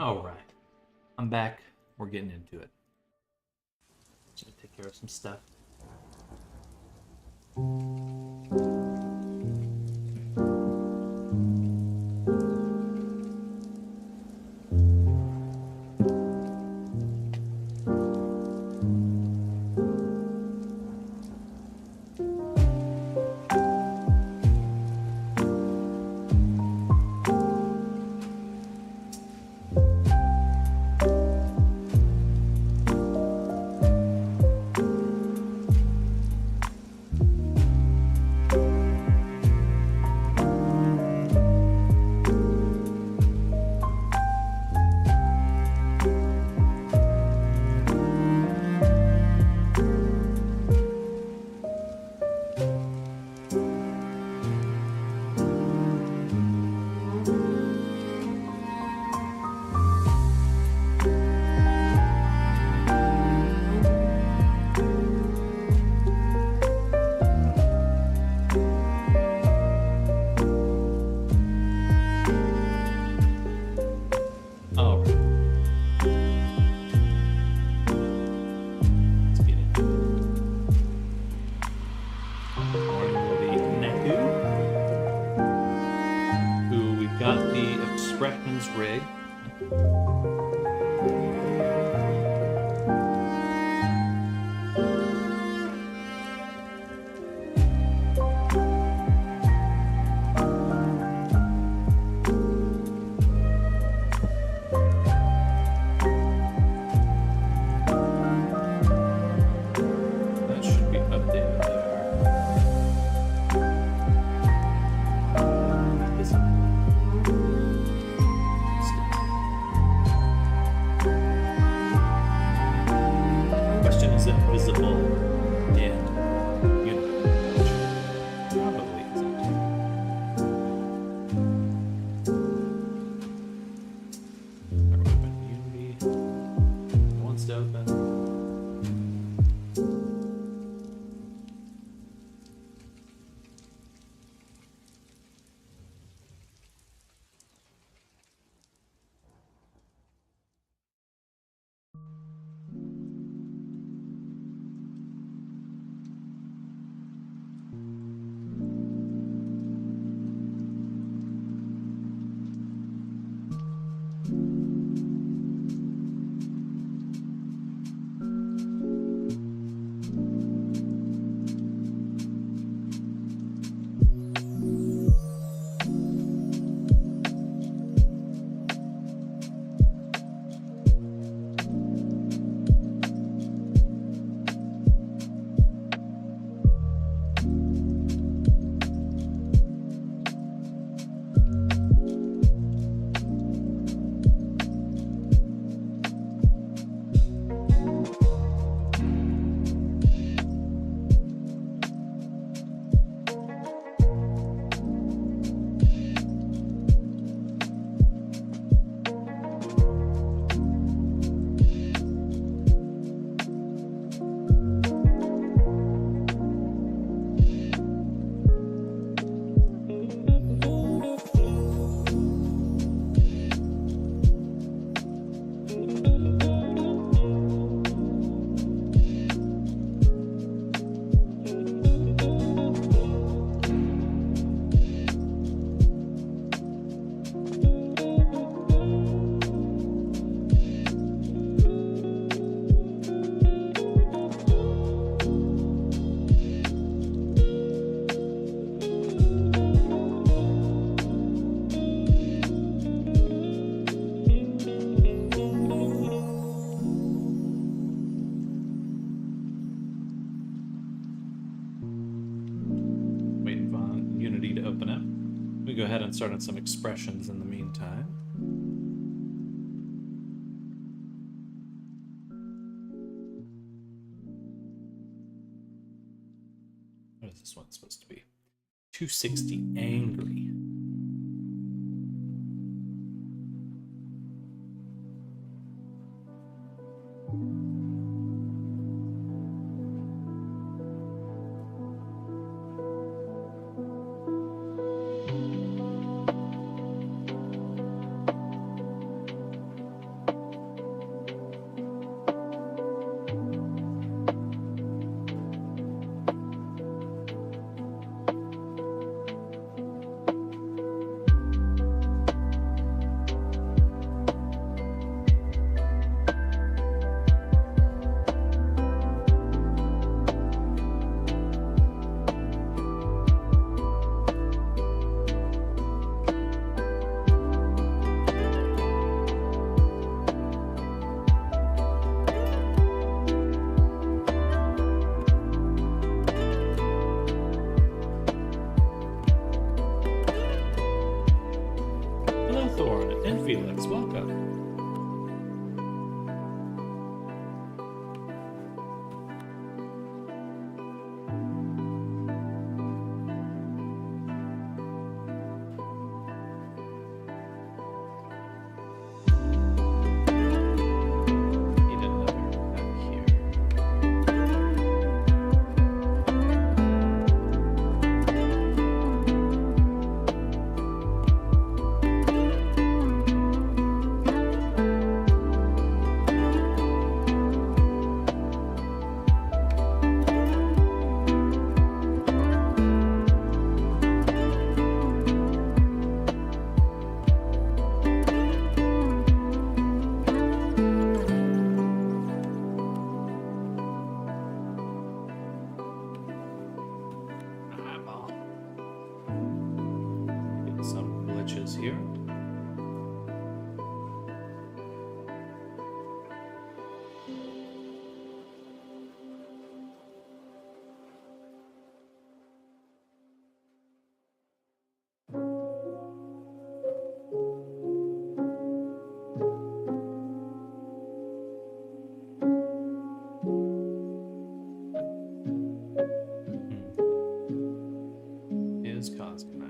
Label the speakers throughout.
Speaker 1: All right, I'm back. We're getting into it. Just gonna take care of some stuff. All right. Let's get into it. Morning will be Neku, who we've got the expressions rig. That should be updated there. Is it? Question, is it visible in Unity? Probably isn't. Never open Unity. It wants to open. Waiting for Unity to open up. We go ahead and start on some expressions in the meantime. What is this one supposed to be? 260 angry. Felix, welcome. Here. Is causing that.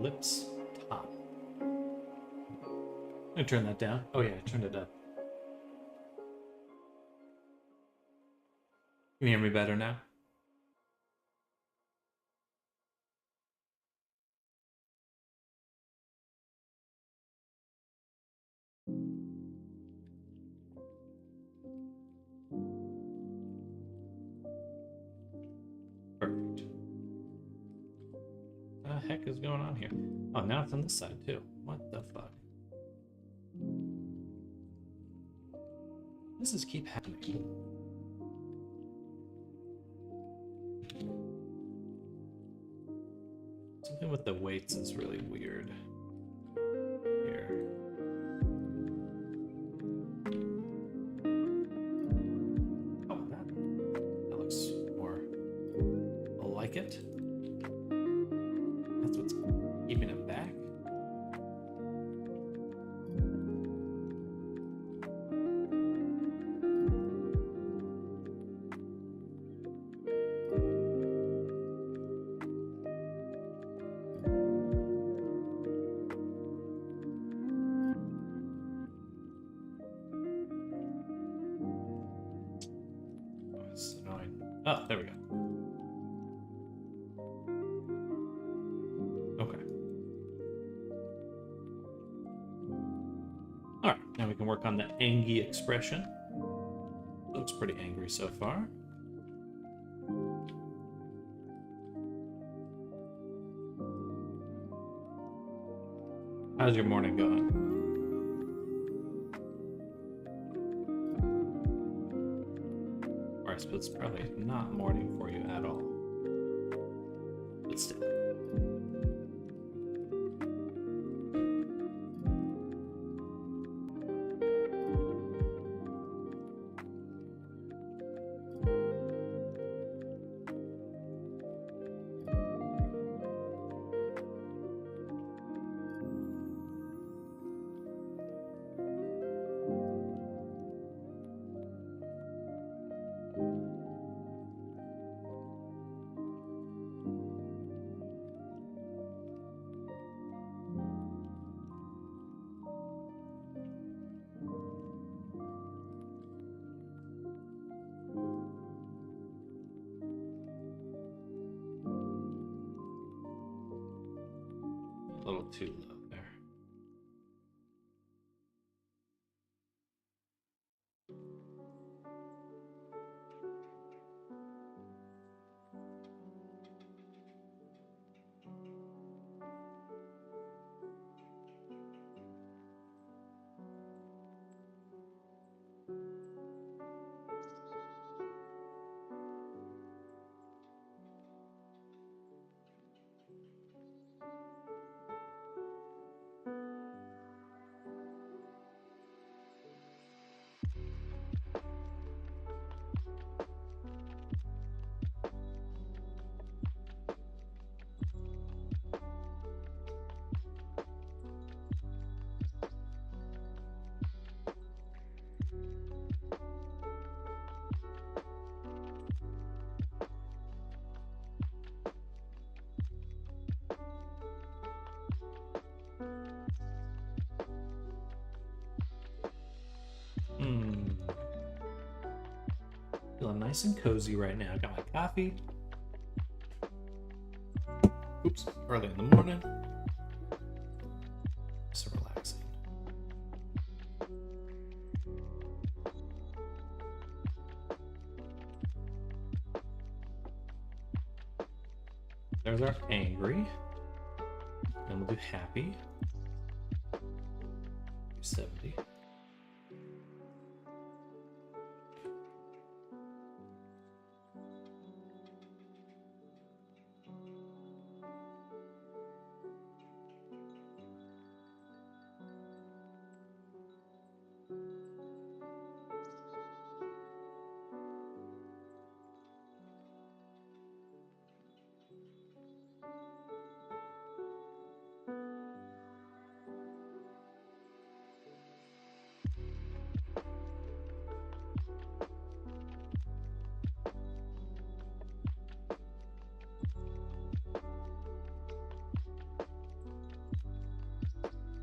Speaker 1: Lips top. I'm gonna turn that down. Oh yeah, I turned it up. Can you hear me better now? Perfect. What the heck is going on here? Oh, now it's on this side too. What the fuck? This is keep happening. Something with the weights is really weird. Here. Oh, that looks more like it. That's what's keeping it back. Oh, there we go. Okay. Alright, now we can work on the angry expression. Looks pretty angry so far. How's your morning going? it's probably not morning for you at all. But still. A little too low there. Feeling nice and cozy right now. Got my coffee. Oops, early in the morning. So relaxing. There's our angry. Then we'll do happy. 70.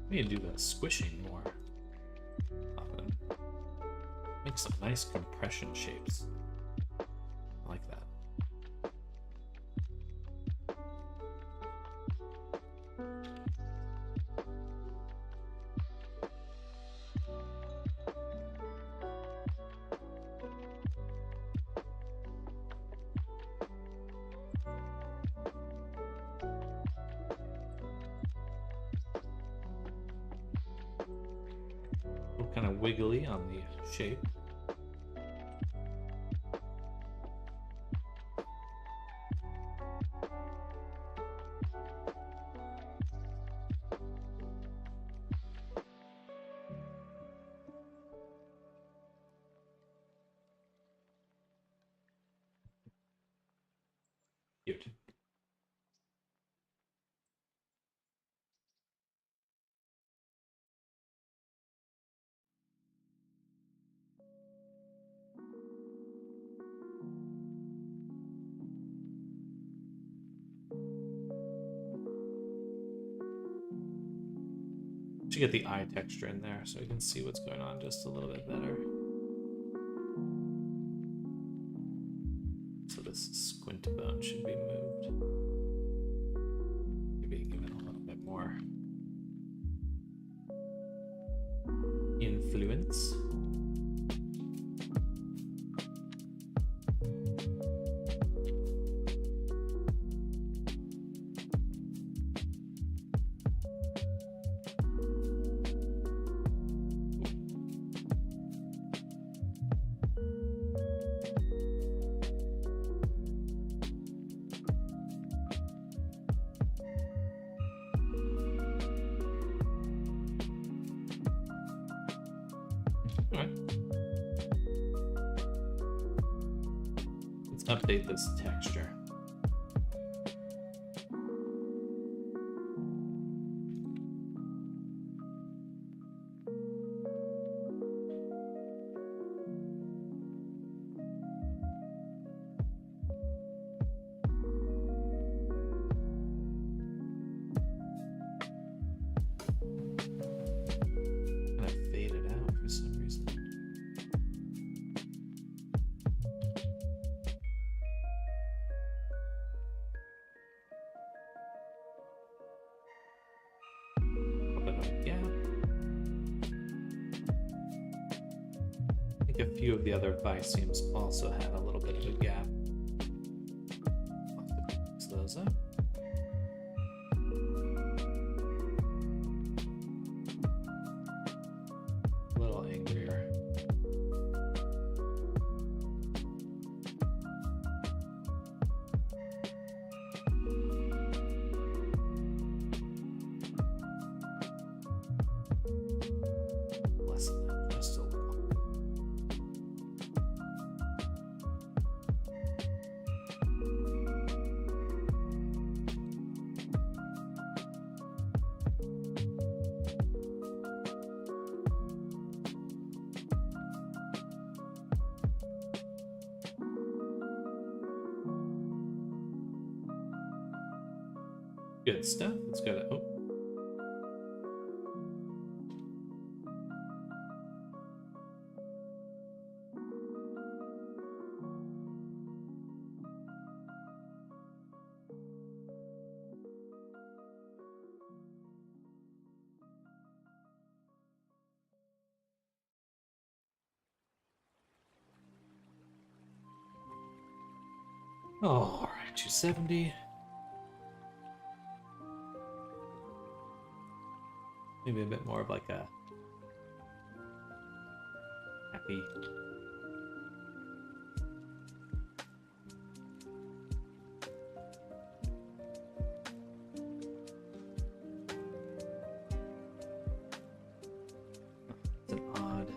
Speaker 1: We need to do the squishing more often. Make some nice compression shapes. I like that. Kind of wiggly on the shape. Cute. Should get the eye texture in there so you can see what's going on just a little bit better. So this squint bone should be moved. Maybe give it a little bit more influence. Alright. Let's update this texture. A few of the other AVI seams also had a little bit of a gap. I'll have to fix those up. A little angrier. Less than that, just a little. Good stuff. Let's go to all right, 270. Maybe a bit more of like a happy. It's an odd.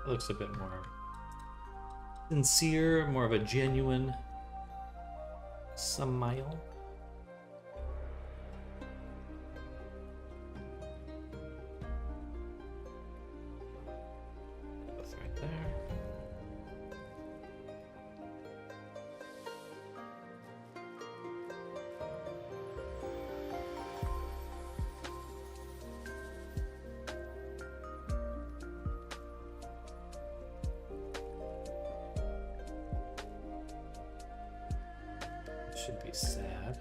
Speaker 1: It looks a bit more sincere, more of a genuine smile. That's right there. Should be sad.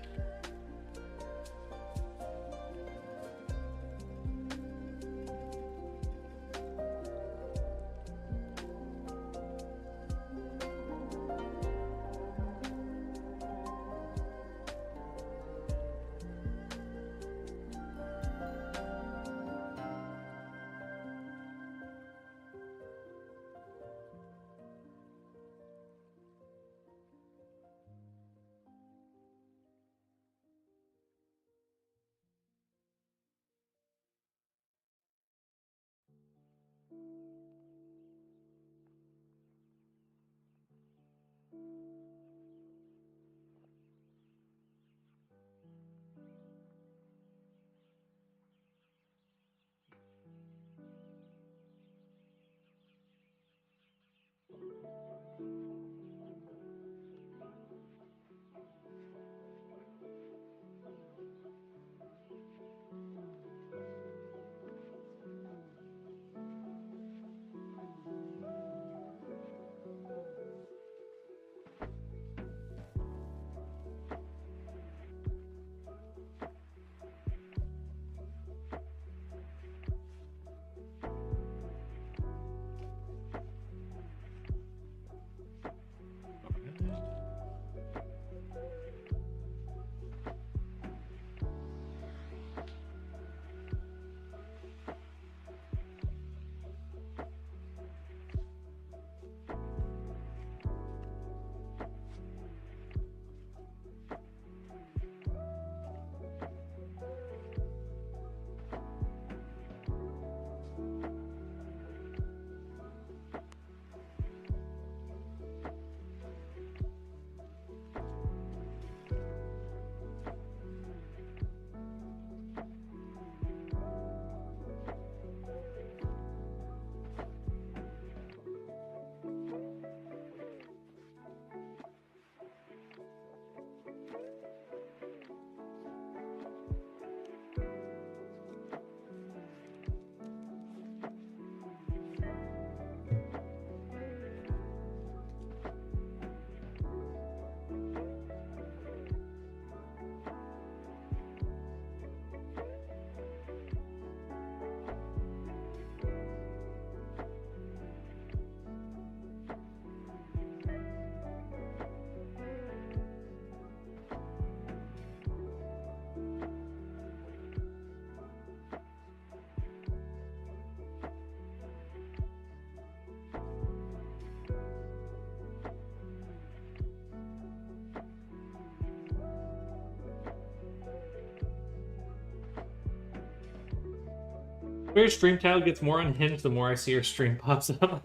Speaker 1: Your stream title gets more unhinged the more I see your stream pops up.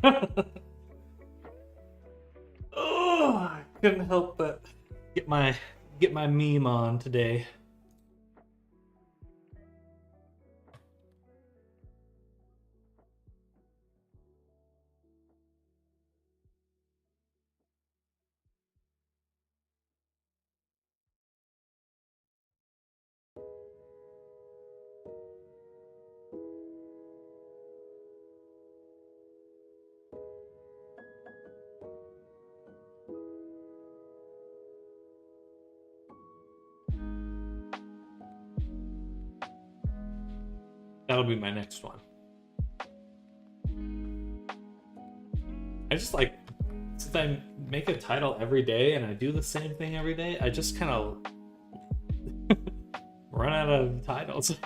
Speaker 1: Oh, I couldn't help but get my meme on today. That'll be my next one. I just like, since I make a title every day and I do the same thing every day, I just kind of run out of titles.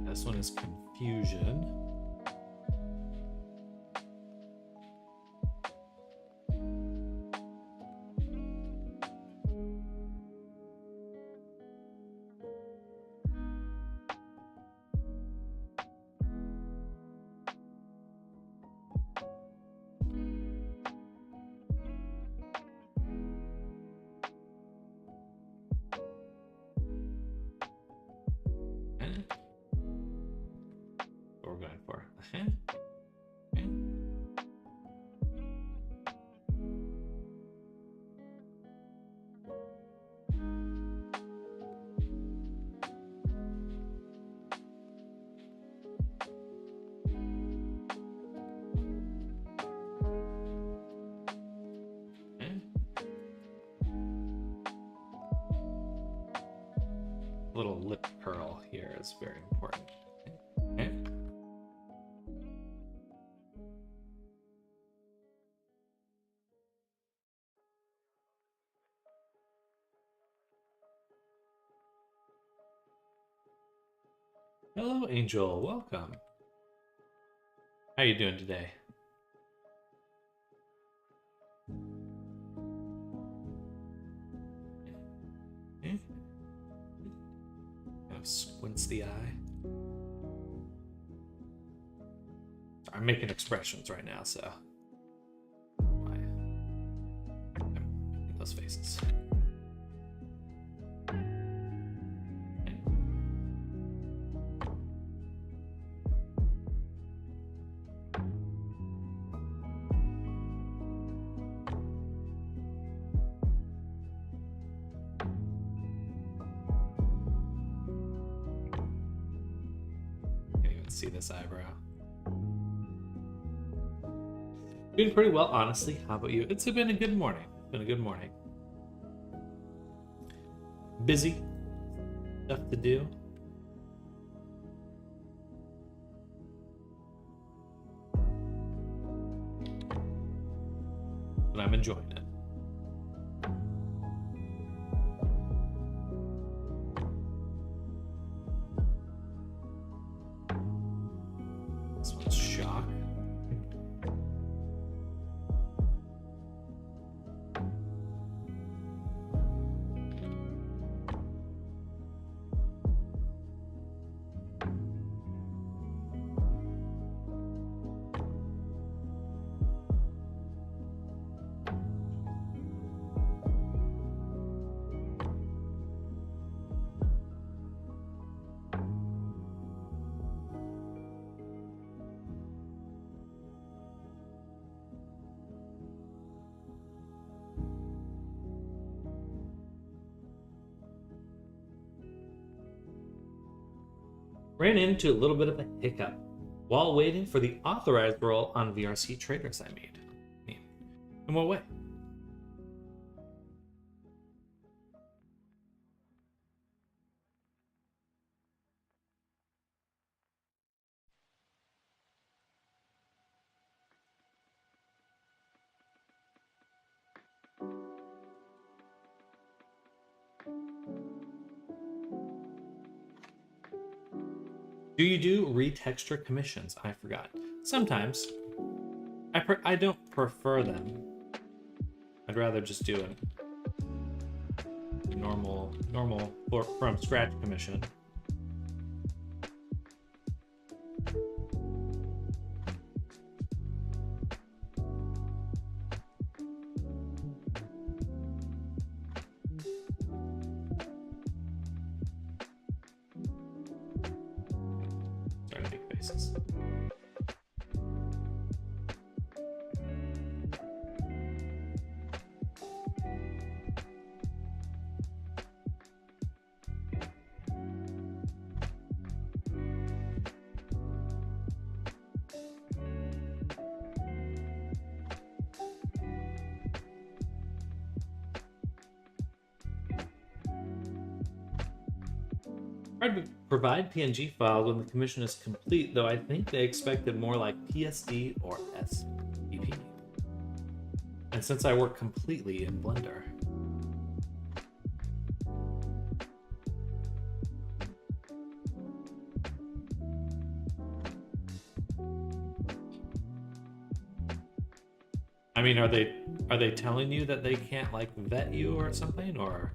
Speaker 1: This one is confusion. What we're going for. Little lip curl here is very important. Okay. Hello, Angel. Welcome. How are you doing today? Okay. Kind of squints the eye. I'm making expressions right now, so I'm making those faces. Okay. Can't even see this eyebrow. Doing pretty well, honestly. How about you? It's been a good morning. It's been a good morning. Busy. Stuff to do. But I'm enjoying it. This one's shock. Ran into a little bit of a hiccup while waiting for the authorized roll on VRC traders I made. In what way? Do you do retexture commissions? I forgot. Sometimes. I don't prefer them. I'd rather just do a normal from scratch commission. Sorry to make faces. Provide PNG files when the commission is complete, though I think they expected more like PSD or SVP. And since I work completely in Blender. I mean, are they telling you that they can't like vet you or something, or?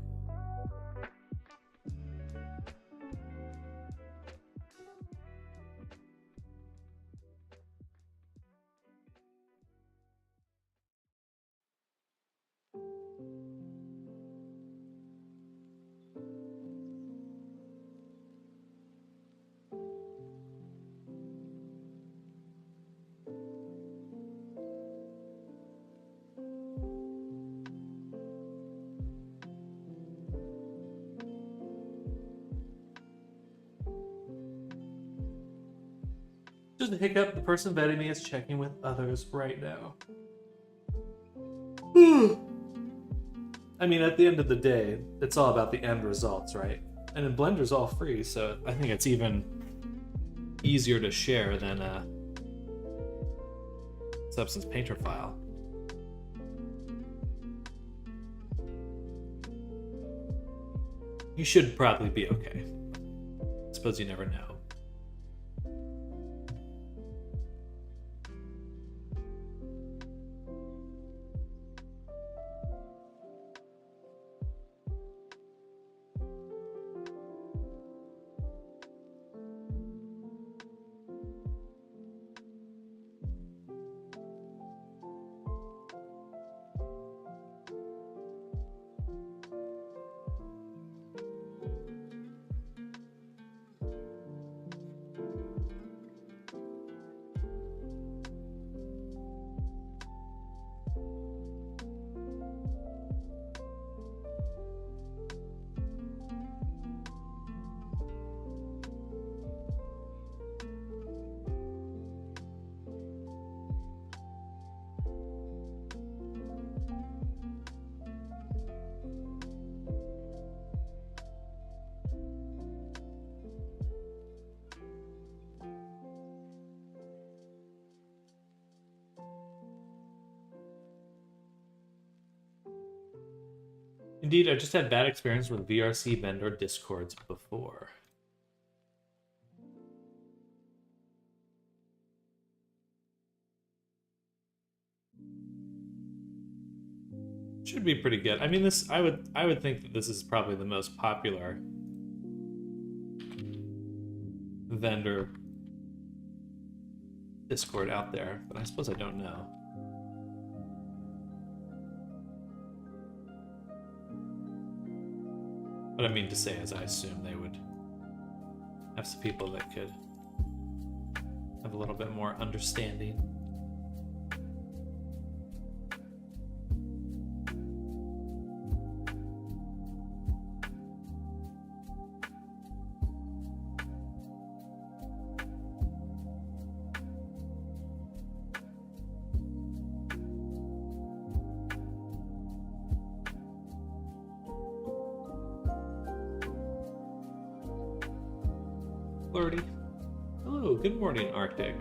Speaker 1: Just a hiccup. The person vetting me is checking with others right now. I mean, at the end of the day, it's all about the end results, right? And in Blender's all free, so I think it's even easier to share than a Substance Painter file. You should probably be okay. I suppose you never know. Indeed, I just had bad experience with VRC vendor discords before. Should be pretty good. I mean, this I would think that this is probably the most popular vendor Discord out there, but I suppose I don't know. What I mean to say is I assume they would have some people that could have a little bit more understanding. Flirty. Hello, good morning, Arctic.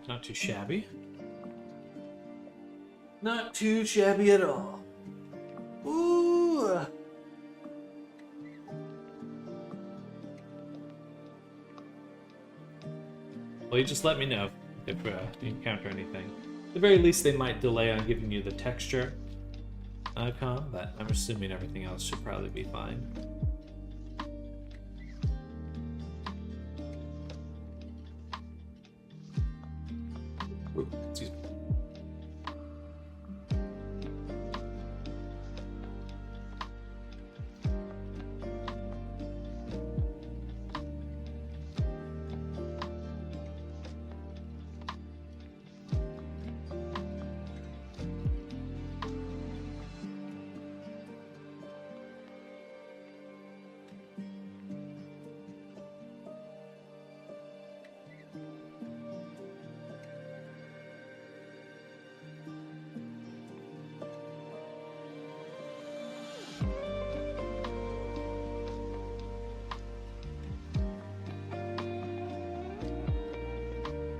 Speaker 1: Not too shabby. Not too shabby at all. Ooh. Well, you just let me know if you encounter anything. At the very least, they might delay on giving you the texture icon, but I'm assuming everything else should probably be fine. Ooh, excuse me.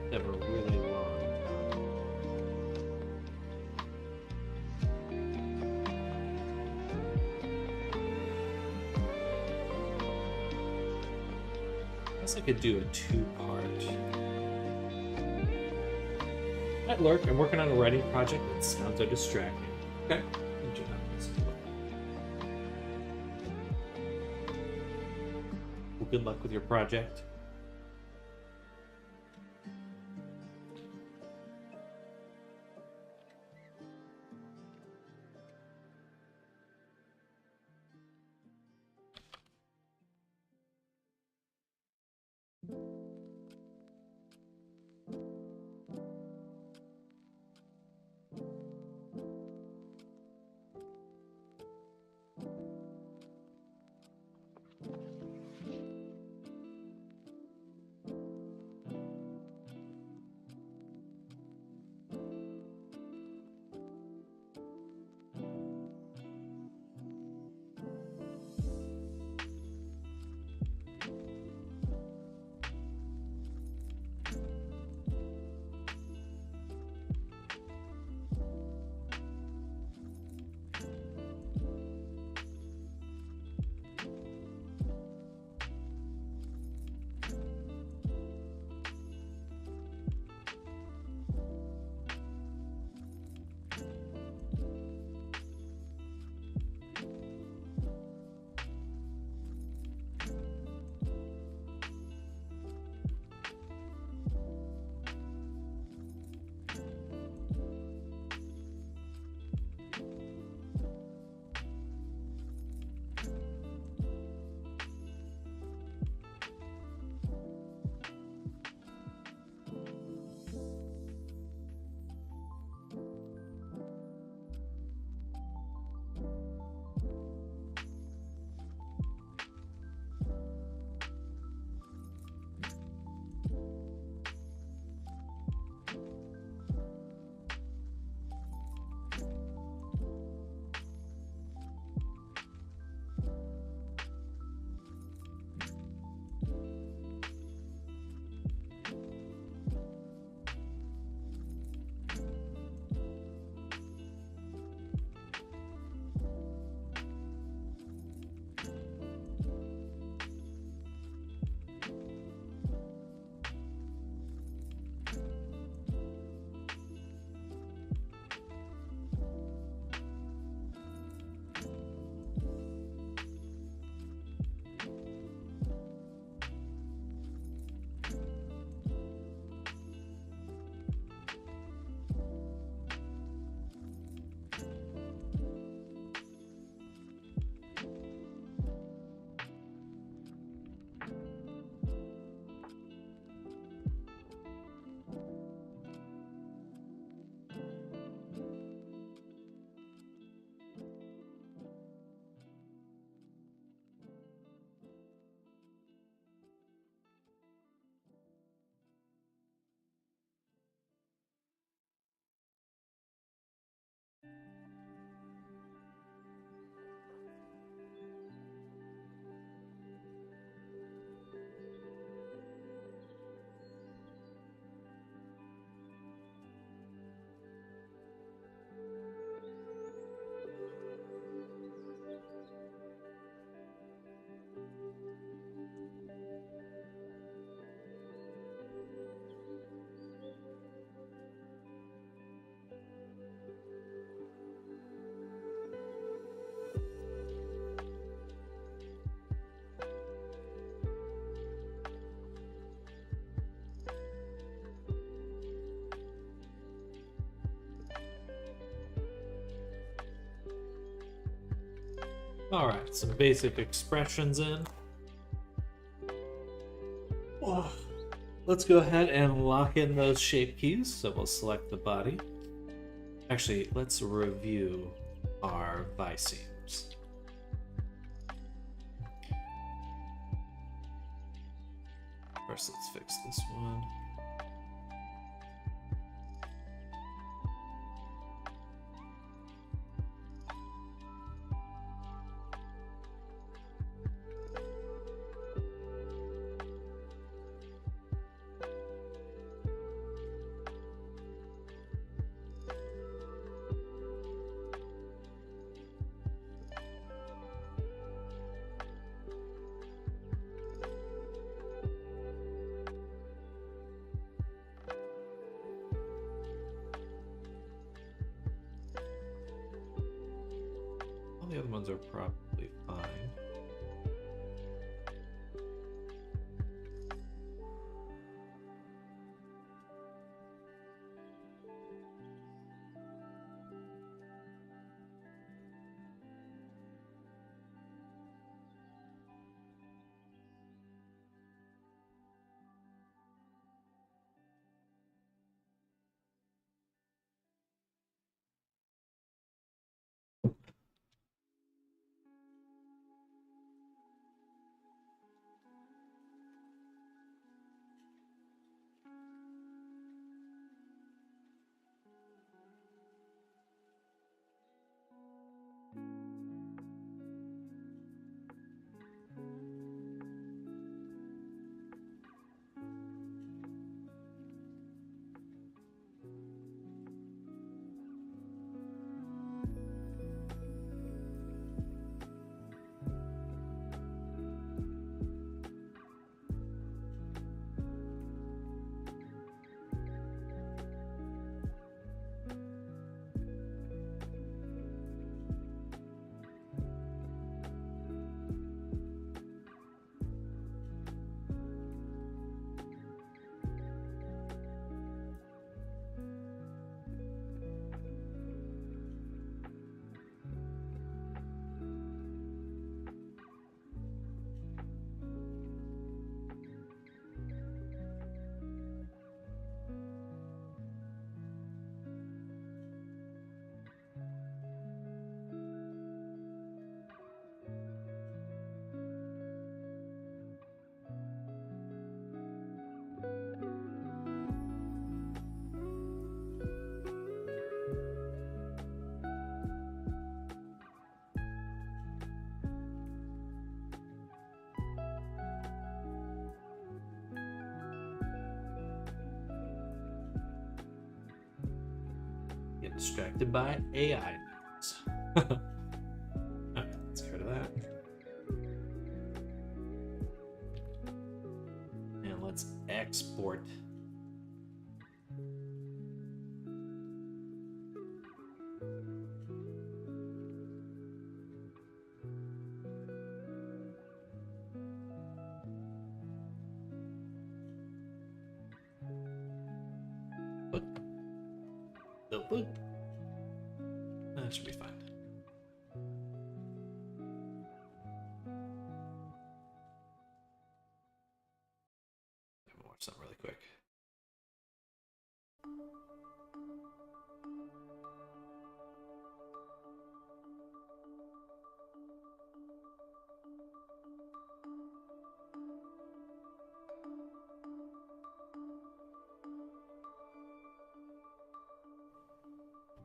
Speaker 1: Have a really long I guess I could do a two-part. At Lurk, I'm working on a writing project that sounds so distracting. Okay. Well, good luck with your project. All right, some basic expressions in. Oh, let's go ahead and lock in those shape keys. So we'll select the body. Actually, let's review our biseams. First, let's fix this one. The other ones are probably fine. Get distracted by AI news. Alright, let's get rid of that. And let's export. Look. That should be fine. I'm gonna watch something really quick.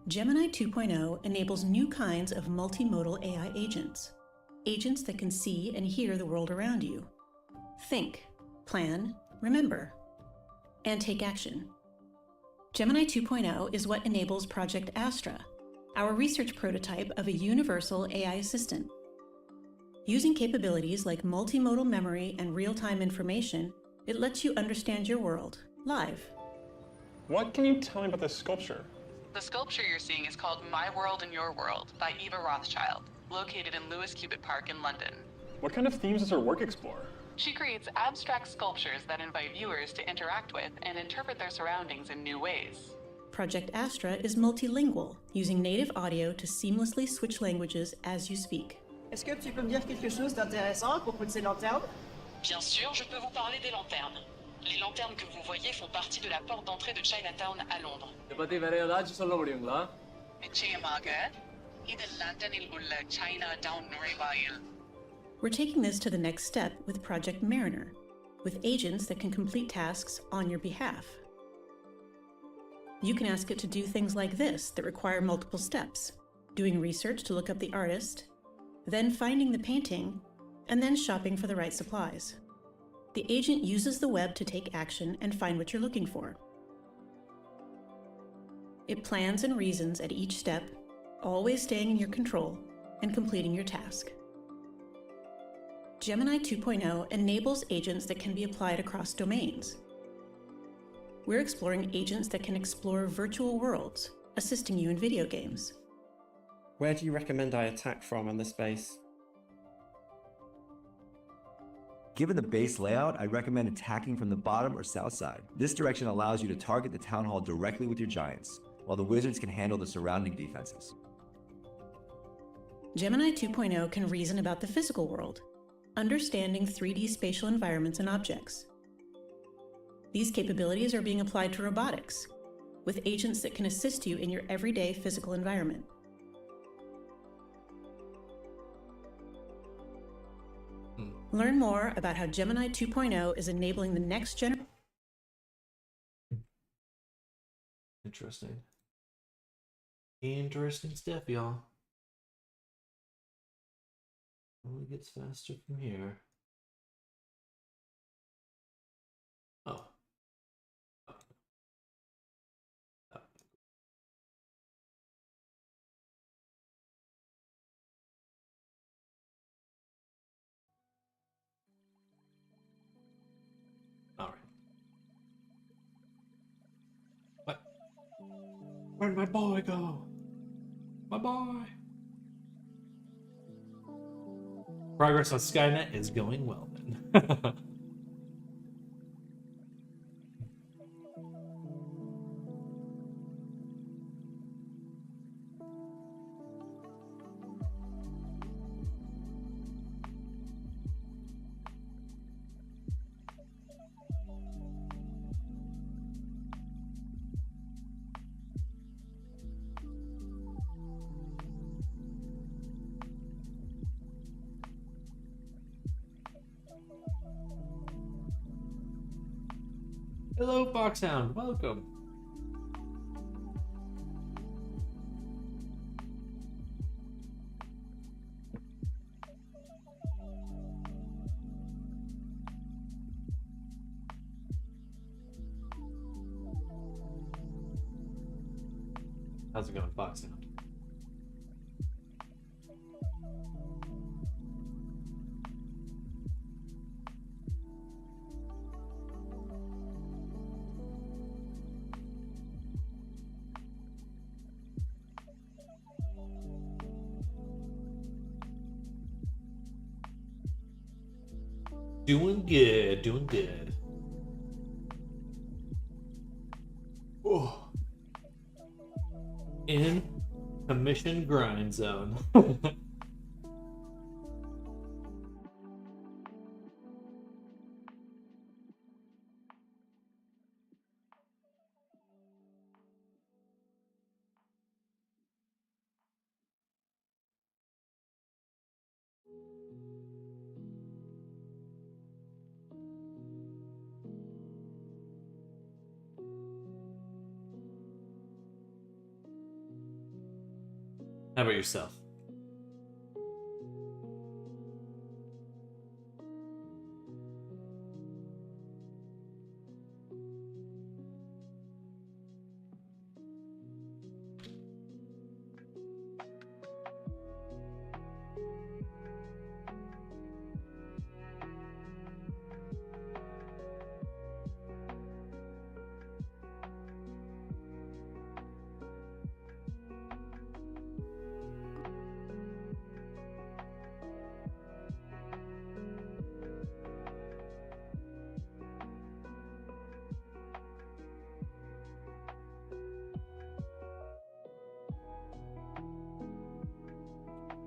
Speaker 2: Gemini 2.0 enables new kinds of multimodal AI agents. Agents that can see and hear the world around you. Think, plan, remember, and take action. Gemini 2.0 is what enables Project Astra, our research prototype of a universal AI assistant. Using capabilities like multimodal memory and real-time information, it lets you understand your world, live.
Speaker 3: What can you tell me about this sculpture?
Speaker 4: The sculpture you're seeing is called My World and Your World by Eva Rothschild, located in Lewis Cubitt Park in London.
Speaker 3: What kind of themes does her work explore?
Speaker 4: She creates abstract sculptures that invite viewers to interact with and interpret their surroundings in new ways.
Speaker 2: Project Astra is multilingual, using native audio to seamlessly switch languages as you speak.
Speaker 5: Est-ce que tu peux me dire quelque chose d'intéressant à propos de ces lanternes?
Speaker 4: Bien sûr, je peux vous parler des lanternes. Les lanternes que vous voyez font partie de la porte d'entrée de Chinatown à Londres.
Speaker 6: இதை பத்தி வேற ஏதாச்சும் சொல்ல முடியுங்களா?
Speaker 4: நிச்சயமாக இது லண்டனில் உள்ள Chinatown நுழைவாயில்.
Speaker 2: We're taking this to the next step with Project Mariner, with agents that can complete tasks on your behalf. You can ask it to do things like this that require multiple steps: doing research to look up the artist, then finding the painting, and then shopping for the right supplies. The agent uses the web to take action and find what you're looking for. It plans and reasons at each step, always staying in your control and completing your task. Gemini 2.0 enables agents that can be applied across domains. We're exploring agents that can explore virtual worlds, assisting you in video games.
Speaker 7: Where do you recommend I attack from in this base?
Speaker 8: Given the base layout, I'd recommend attacking from the bottom or south side. This direction allows you to target the town hall directly with your giants, while the wizards can handle the surrounding defenses.
Speaker 2: Gemini 2.0 can reason about the physical world, understanding 3D spatial environments and objects. These capabilities are being applied to robotics, with agents that can assist you in your everyday physical environment. Learn more about how Gemini 2.0 is enabling the next generation.
Speaker 1: Interesting. Interesting stuff, y'all. Only gets faster from here. Oh. All right. What? Where'd my boy go? My boy. Progress on Skynet is going well then. Hello, Foxhound. Welcome. How's it going, Foxhound? Doing good, doing good. Oh. In commission grind zone. How about yourself?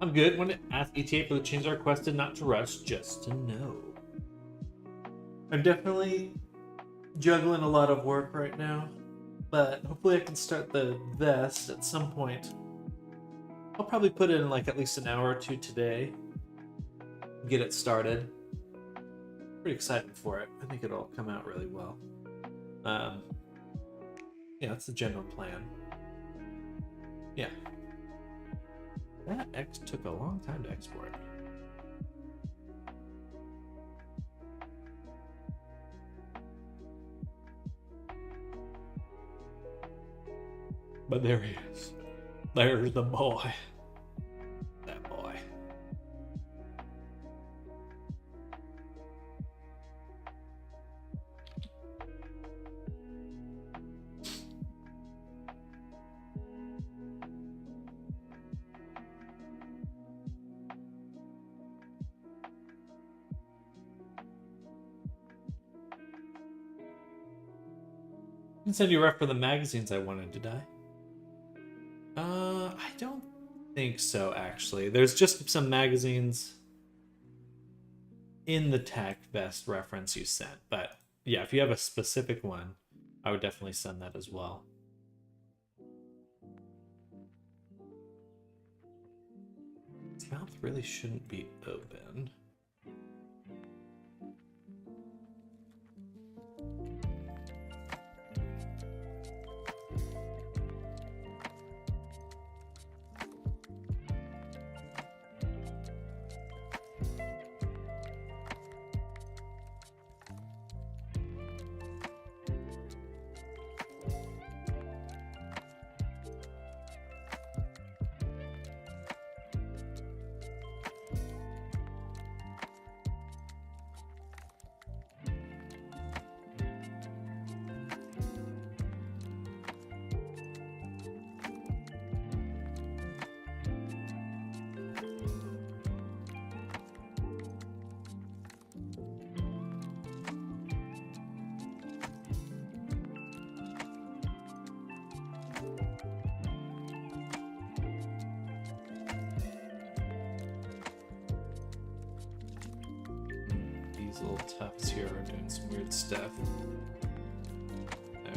Speaker 1: I'm good. When ask ETA for the changes I requested, not to rush, just to know. I'm definitely juggling a lot of work right now, but hopefully I can start the vest at some point. I'll probably put in like at least an hour or two today, get it started. Pretty excited for it. I think it'll come out really well. Yeah, that's the general plan. Yeah. That took a long time to export. But there he is. There's the boy. That boy. I didn't send you a ref for the magazines I wanted, did I? I don't think so, actually. There's just some magazines in the tech vest reference you sent. But yeah, if you have a specific one, I would definitely send that as well. Its mouth really shouldn't be open. These little tufts here are doing some weird stuff. There.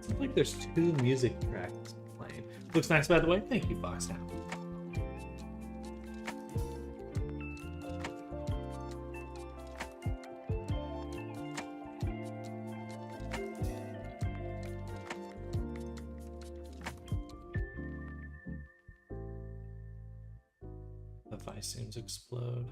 Speaker 1: Seems like there's two music tracks playing. Looks nice, by the way. Thank you, Foxhound. The vice seems explode.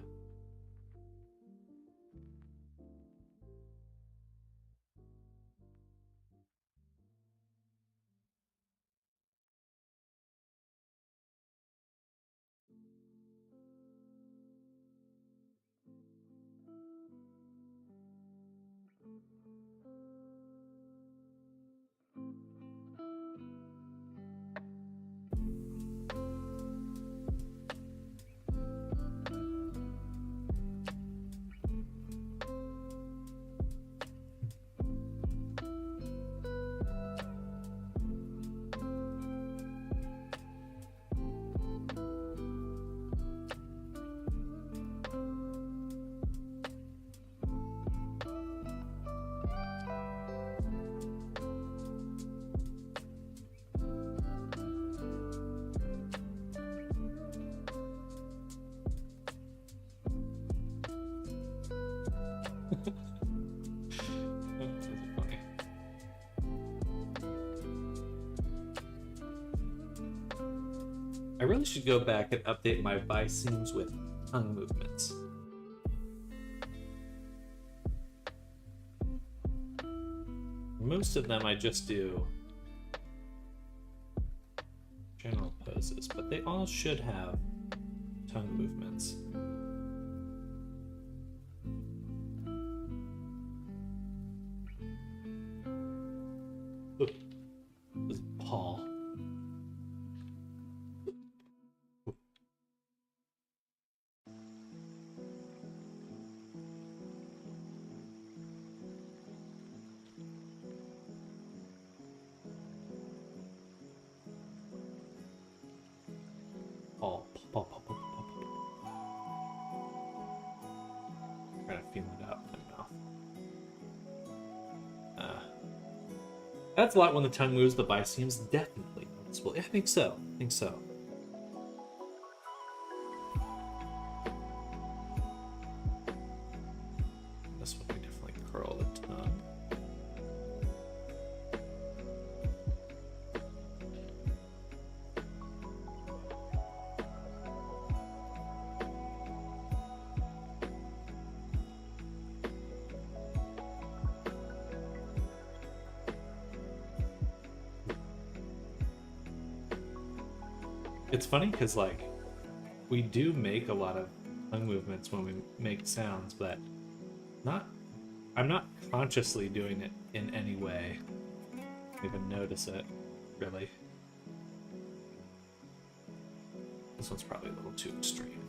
Speaker 1: This is funny. I really should go back and update my vice scenes with tongue movements. Most of them I just do general poses, but they all should have tongue movements. Ooh, this is Paul. That's a lot when the tongue moves. The bite seems definitely noticeable. Yeah, I think so. I think so. This one we definitely curl the tongue. It's funny because, like, we do make a lot of tongue movements when we make sounds, but I'm not consciously doing it in any way. I don't even notice it, really. This one's probably a little too extreme.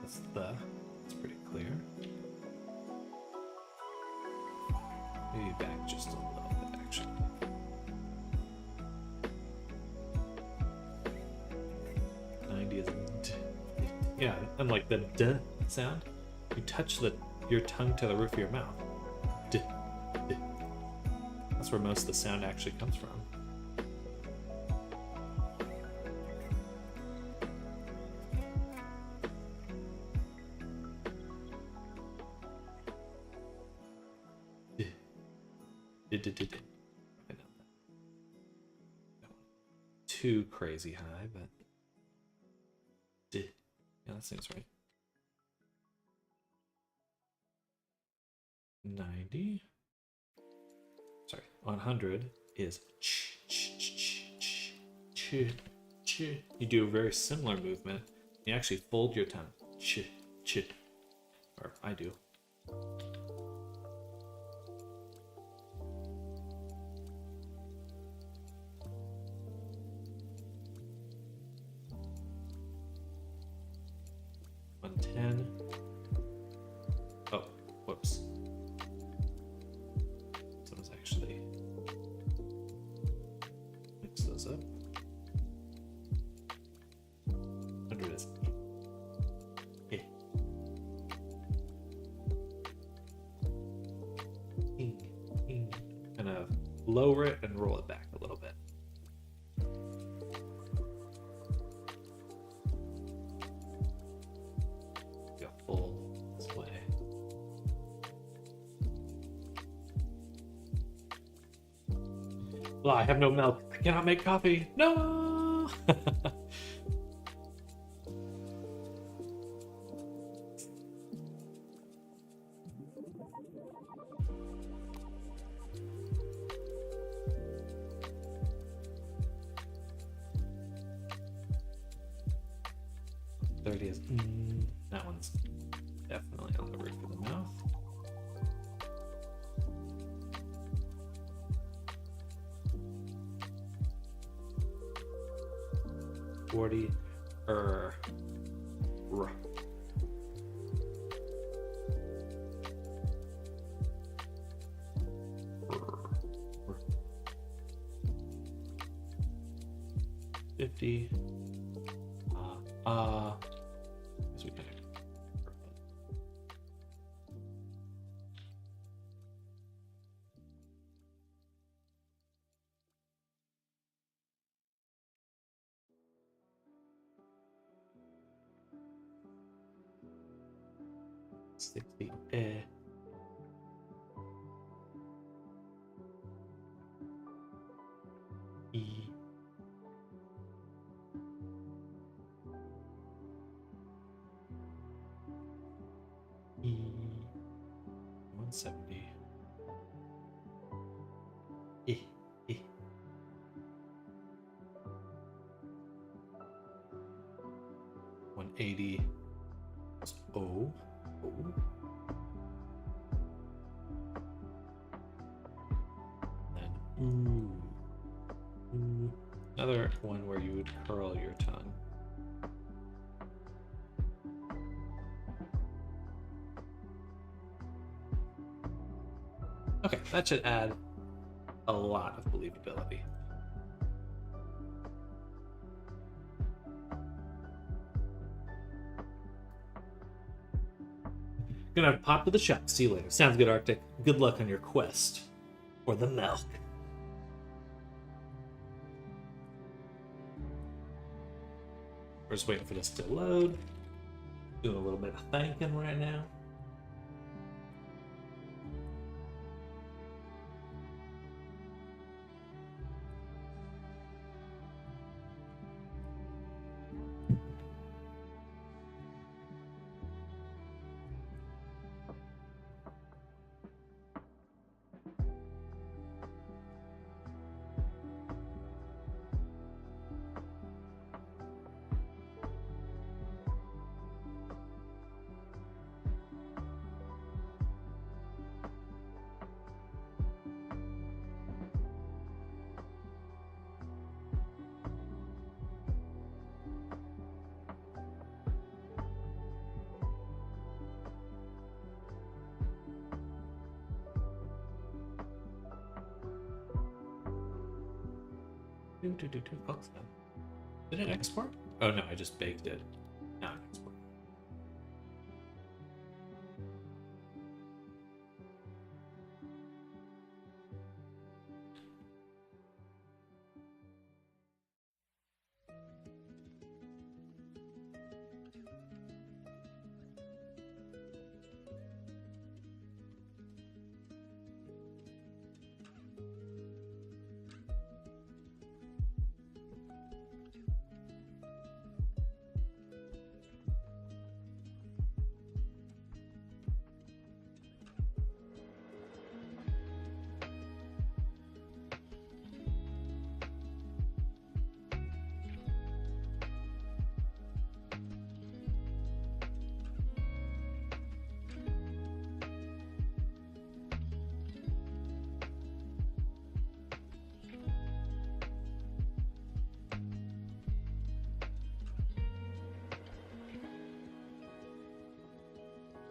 Speaker 1: It's pretty clear. Maybe back just a little bit, actually. Yeah, and like the D sound, you touch your tongue to the roof of your mouth. D, D. That's where most of the sound actually comes from. D, D, D, D, D. I know that. Too crazy high, but D. Yeah, that seems right. 90. Sorry, 100 is ch, ch, ch, ch, ch, ch. You do a very similar movement. You actually fold your tongue. Ch, ch. Or I do. Oh, whoops. So let's actually mix those up. 100 is eh. Kind of lower it and roll it back a little bit. Go full this way. Well, I have no milk. I cannot make coffee. No. That one's definitely on the roof of the mouth. R. 50. As we kind of 60. E. E. 170. E. E. 180. O. O. Then ooh. Ooh. Another one where you would curl your tongue. Okay, that should add a lot of believability. Gonna have to pop to the shop. See you later. Sounds good, Arctic. Good luck on your quest for the milk. We're just waiting for this to load. Doing a little bit of thanking right now. Oh, did it export? Oh no, I just baked it. Now it export.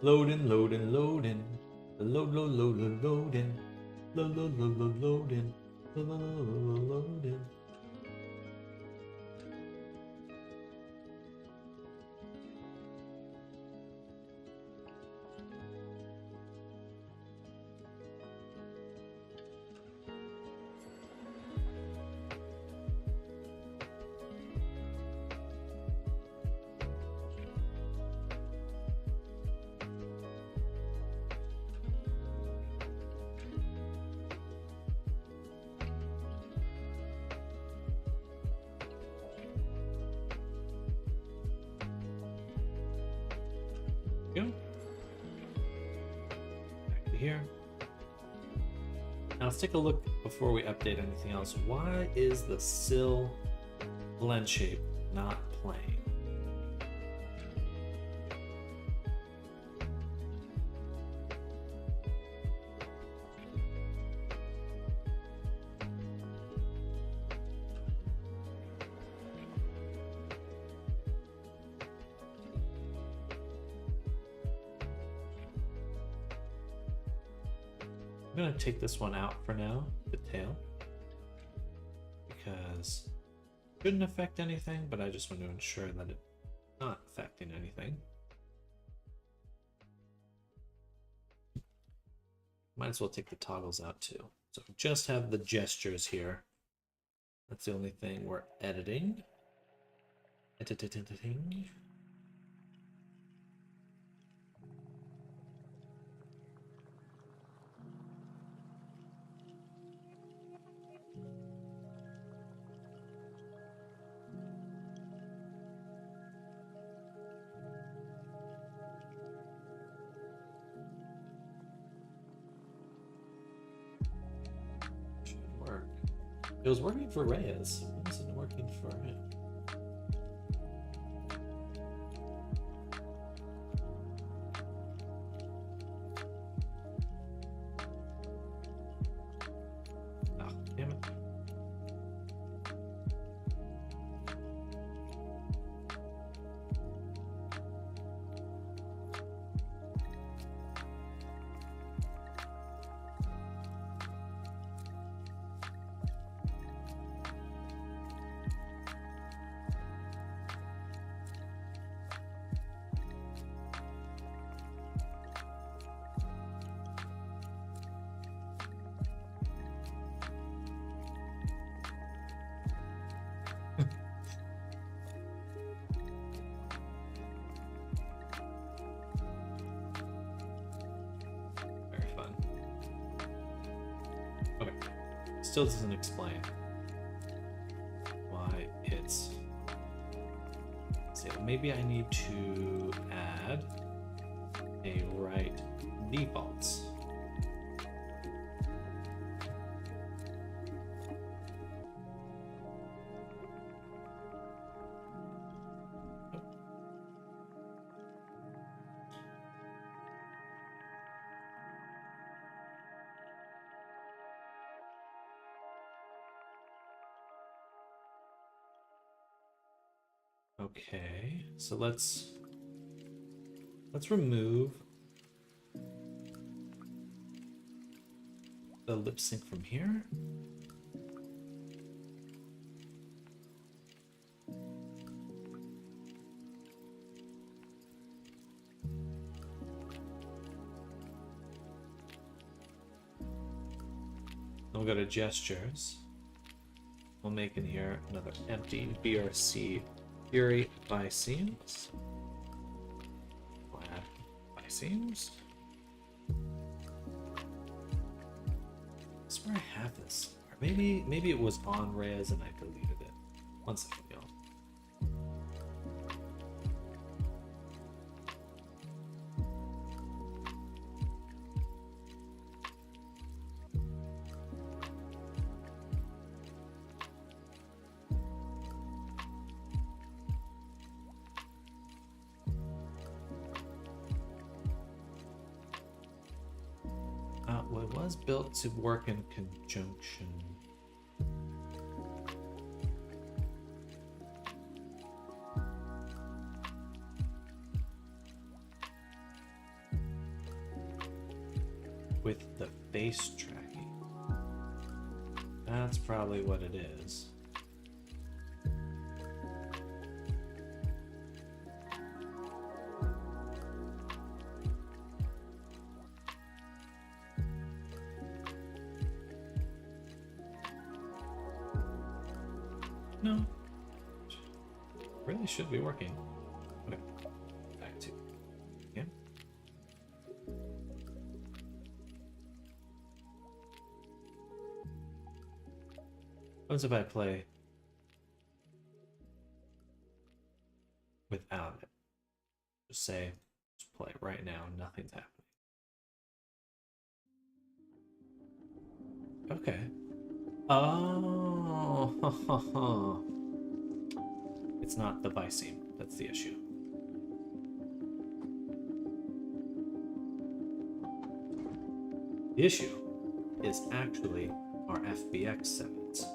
Speaker 1: Loading, loading, loading. Load, load, load, load, loading. Load, load, load, load, loading. Load, load, load, load, loading. Go. Back to here. Now let's take a look before we update anything else. Why is the sill blend shape not playing? I'm gonna take this one out for now, the tail, because it shouldn't affect anything, but I just want to ensure that it's not affecting anything. Might as well take the toggles out too. So just have the gestures here. That's the only thing we're editing. Editing. It was working for Reyes. Why isn't it working for him? Oh, damn it. still doesn't explain why it's. So maybe I need to add a right defaults. Okay, so let's remove the lip sync from here. Then we'll go to gestures. We'll make in here another empty BRC Fury by seams. Add by seams. I swear I have this. Or maybe it was on res and I deleted it. One second, y'all. Well, it was built to work in conjunction. With the face tracking. That's probably what it is. No. Really should be working. Okay. Back to again. What if I play without it? Just say, just play right now, nothing's happening. Okay. Oh, it's not the vice seam. That's the issue. The issue is actually our FBX settings.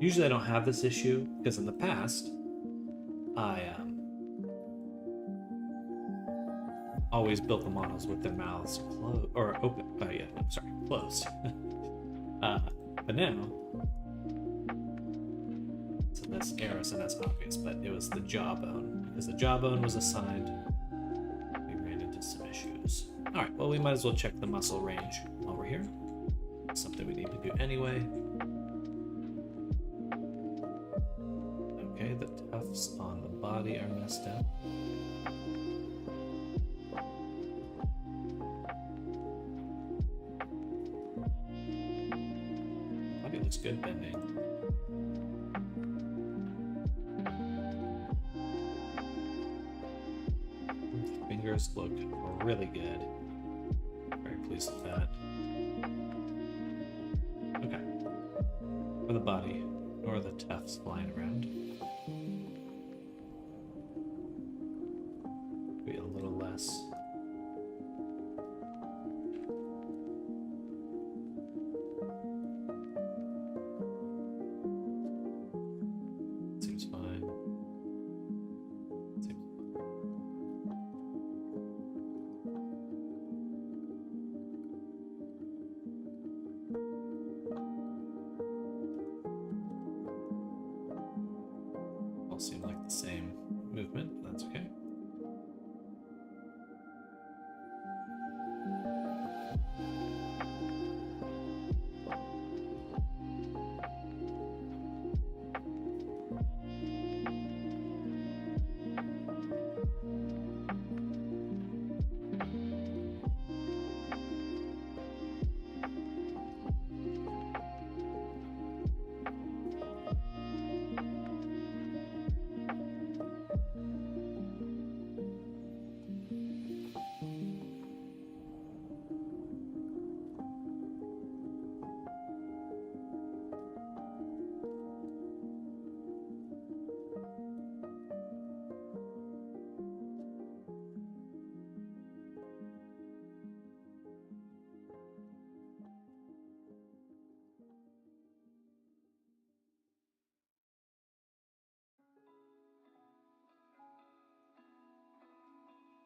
Speaker 1: Usually I don't have this issue because in the past I always built the models with their mouths closed or open. Yeah, I'm sorry, closed. But now, so that's Eris and that's obvious, but it was the jawbone. Because the jawbone was assigned, we ran into some issues. Alright, well we might as well check the muscle range while we're here. Something we need to do anyway. Okay, the tufts on the body are messed up. Looks good bending. The fingers look really good. Very pleased with that. Okay. For the body, or the tufts flying around. Be a little less. Seem like the same movement, but that's okay.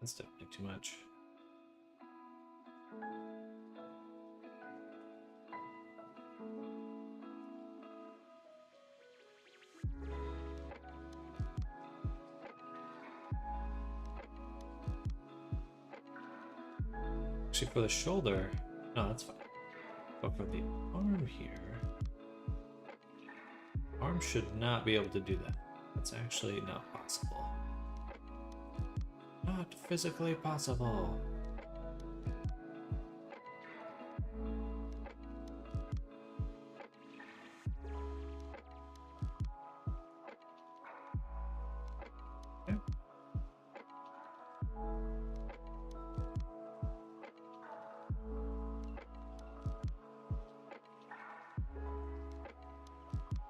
Speaker 1: That's definitely too much. Actually, for the shoulder, no, that's fine. But for the arm here, arm should not be able to do that. That's actually not possible. Not physically possible. Okay.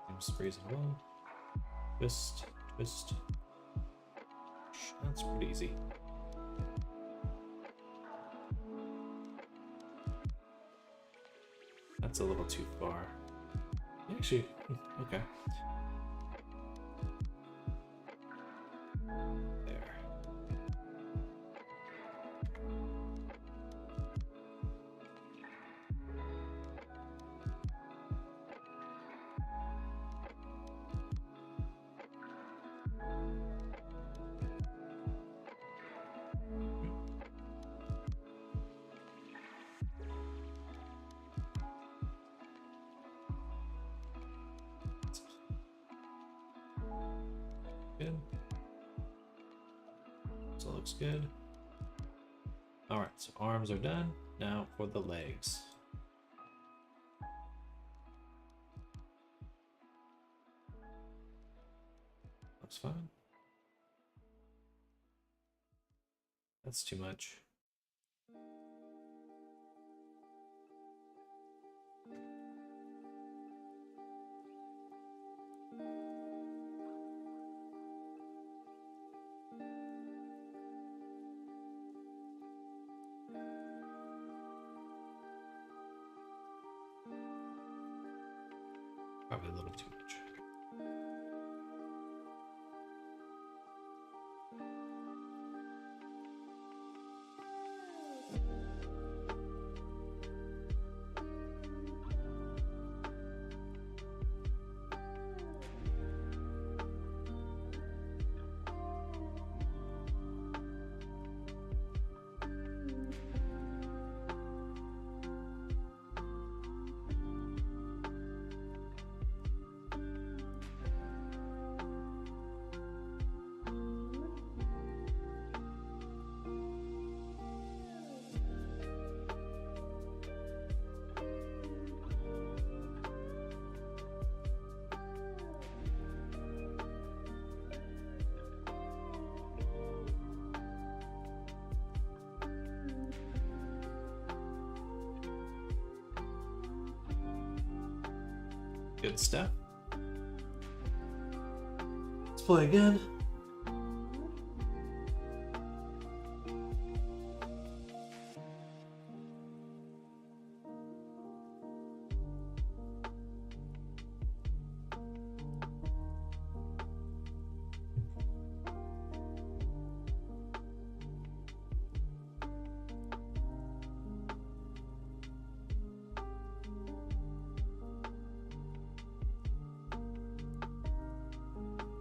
Speaker 1: Seems reasonable. Twist, twist. That's pretty easy. That's a little too far. Actually, okay. There. Good. So it looks good. Alright, so arms are done. Now for the legs. Looks fine. That's too much. Probably a little too much. Good stuff. Let's play again.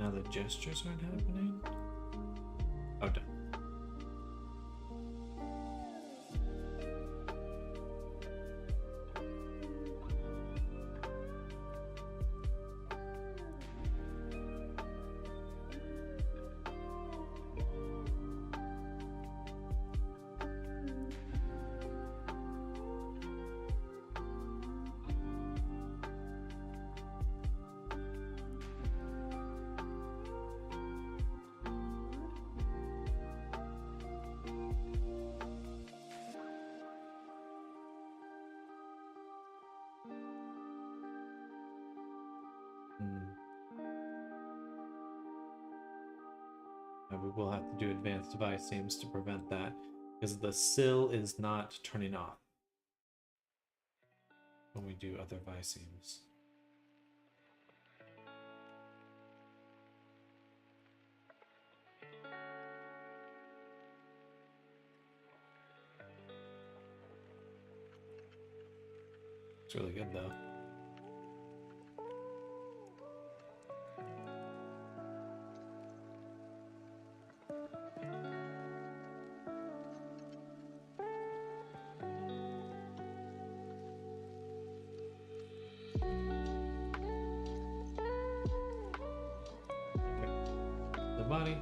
Speaker 1: Now the gestures aren't happening. Oh, done. We will have to do advanced device aims to prevent that because the sill is not turning off when we do other vice aims. looks really good though. The body.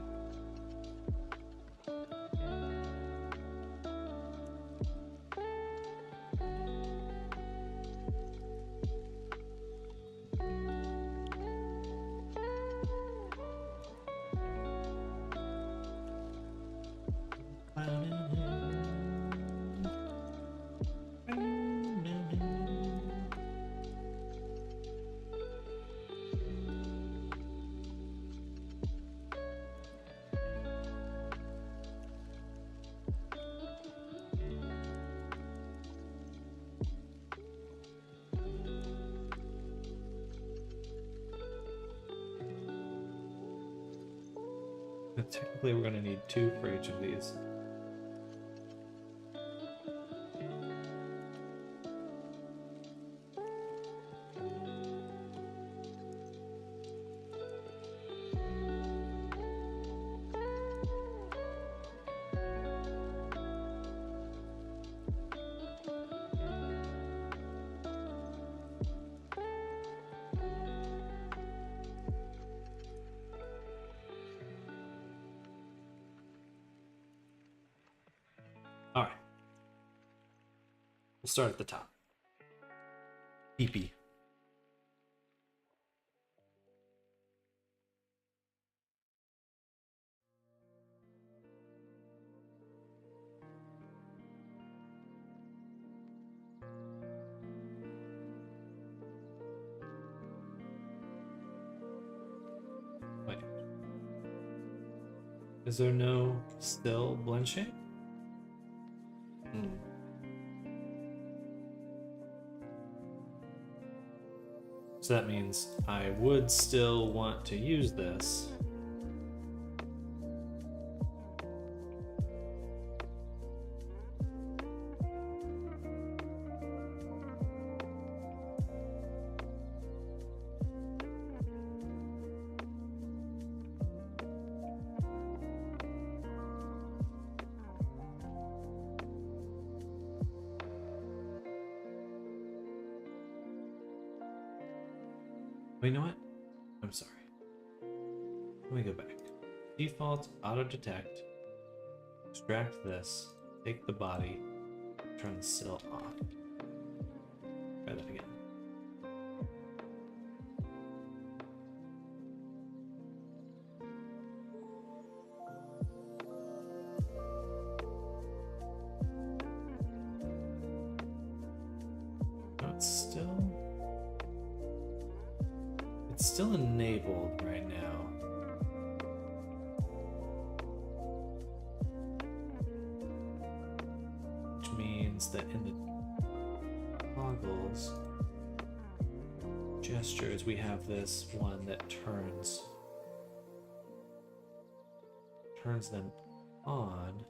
Speaker 1: But technically, we're going to need 2 for each of these. All right. We'll start at the top. PP. Wait. Is there no still blenching? So that means I would still want to use this. Well, you know what? I'm sorry. Let me go back. Default auto detect. Extract this. Take the body. Turn the sill off. Try that again. No, it's still enabled right now. Which means that in the toggles gestures we have this one that turns them on.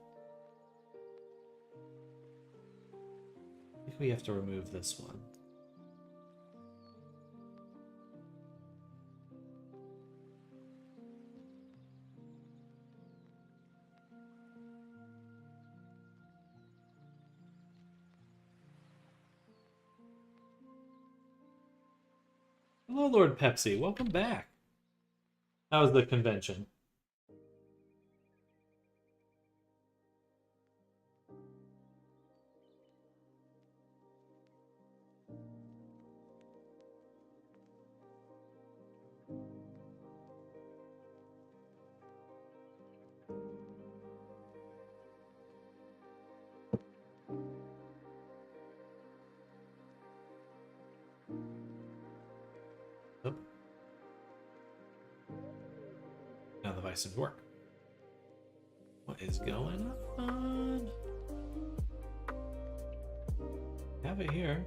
Speaker 1: I think we have to remove this one. Hello, Lord Pepsi. Welcome back. How was the convention? Oh. Now the device would work. What is going on? Have it here.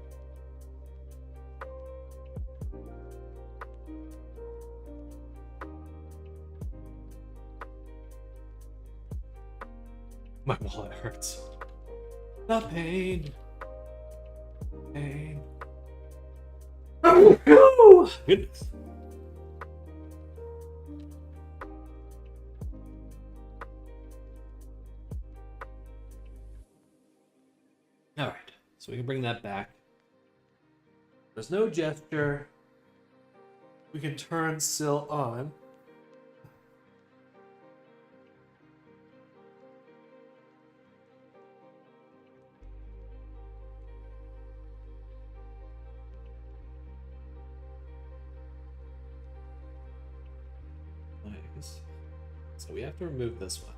Speaker 1: My wallet hurts. The pain. Pain. Whew, goodness. All right, so we can bring that back. There's no gesture. We can turn Syl on. Nice. So we have to remove this one.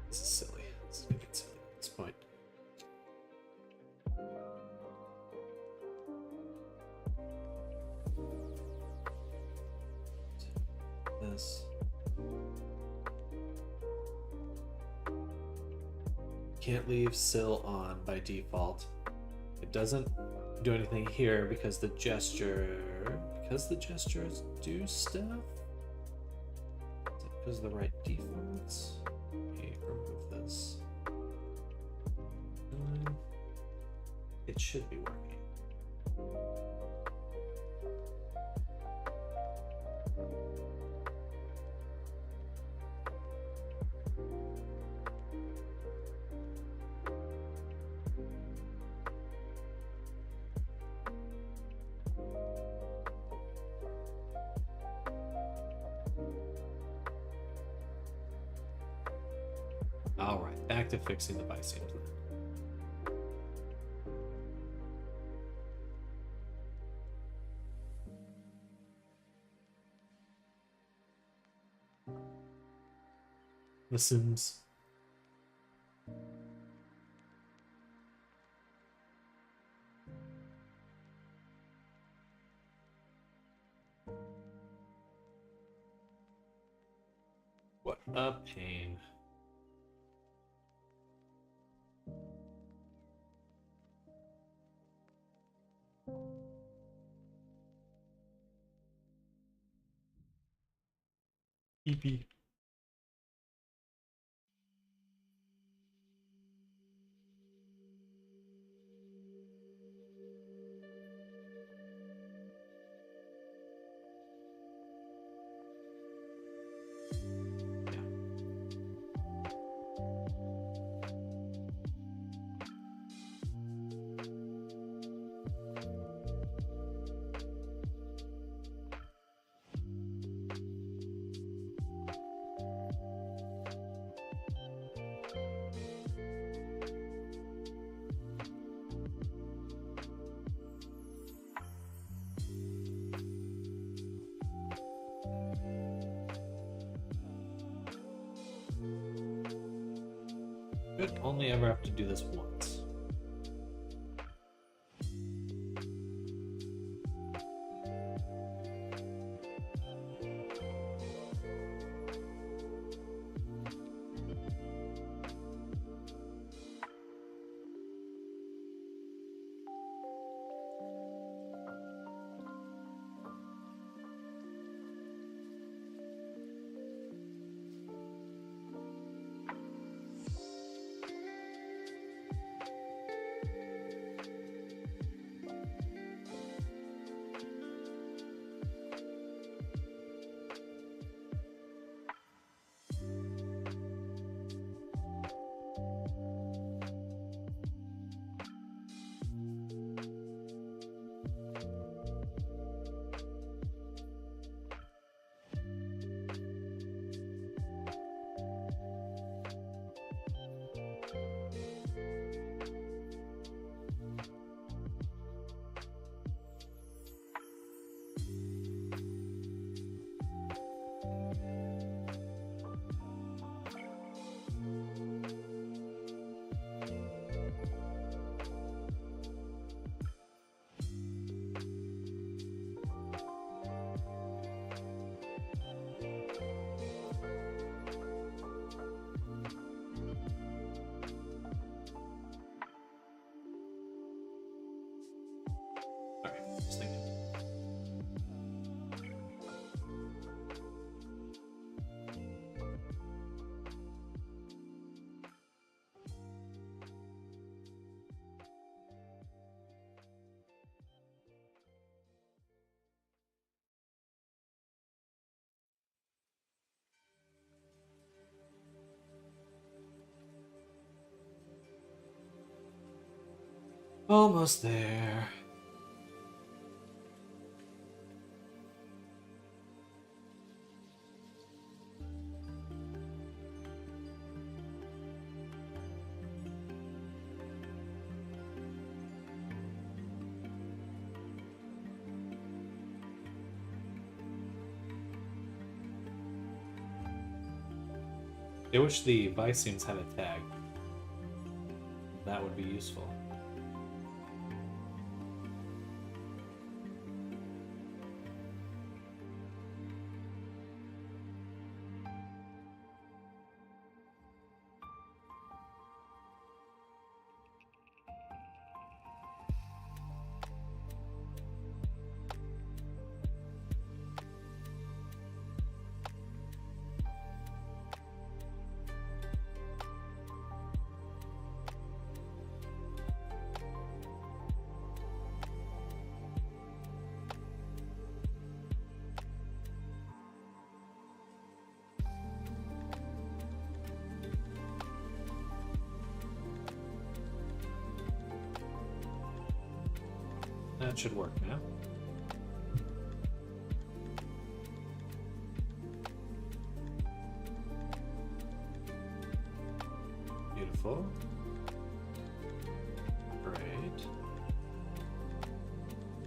Speaker 1: This is silly. This is making silly at this point. This. Can't leave Syl on by default. It doesn't do anything here because the gestures do stuff. Is it because of the right defaults? Okay, remove this. It should be working. Alright, back to fixing the bystanders then. The Sims. What a pain. EP. Should only ever have to do this once. Almost there. I wish the Vicems had a tag. That would be useful. That should work now. Beautiful. Great.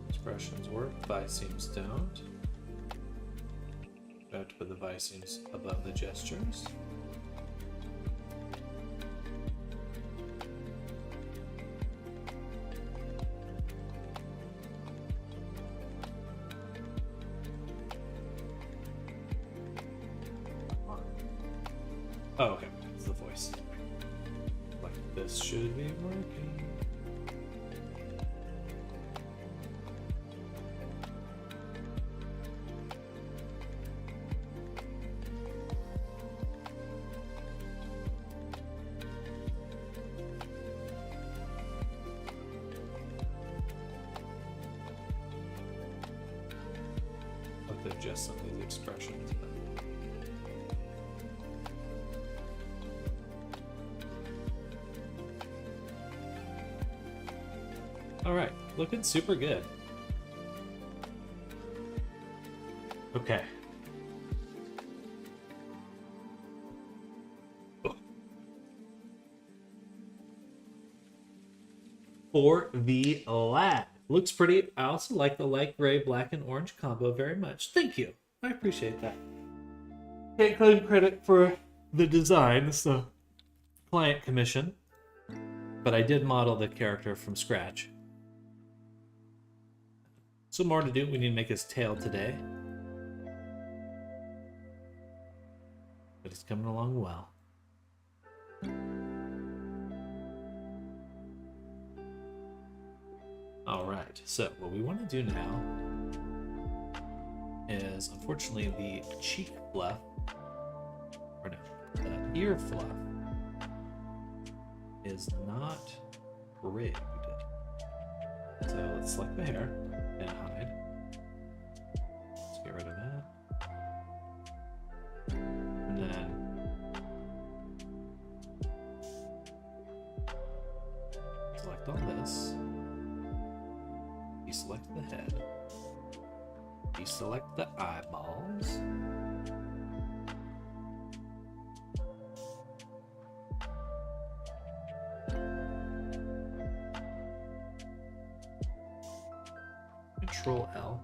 Speaker 1: Expressions work, Vicems don't. I have to put the Vicems above the gestures. Oh, okay, it's the voice. Like this should be working. I'll have to adjust some of these expressions. All right, looking super good. Okay. For the lab. Looks pretty. I also like the light gray, black, and orange combo very much. Thank you. I appreciate that. Can't claim credit for the design. It's the client commission. But I did model the character from scratch. So more to do. We need to make his tail today. But he's coming along well. Alright, so what we want to do now is, unfortunately, the cheek fluff, or no, the ear fluff is not rigged. So let's select the hair and hide. Let's get rid of that. And then select all this. Deselect the head. Deselect the eyeballs. Control L.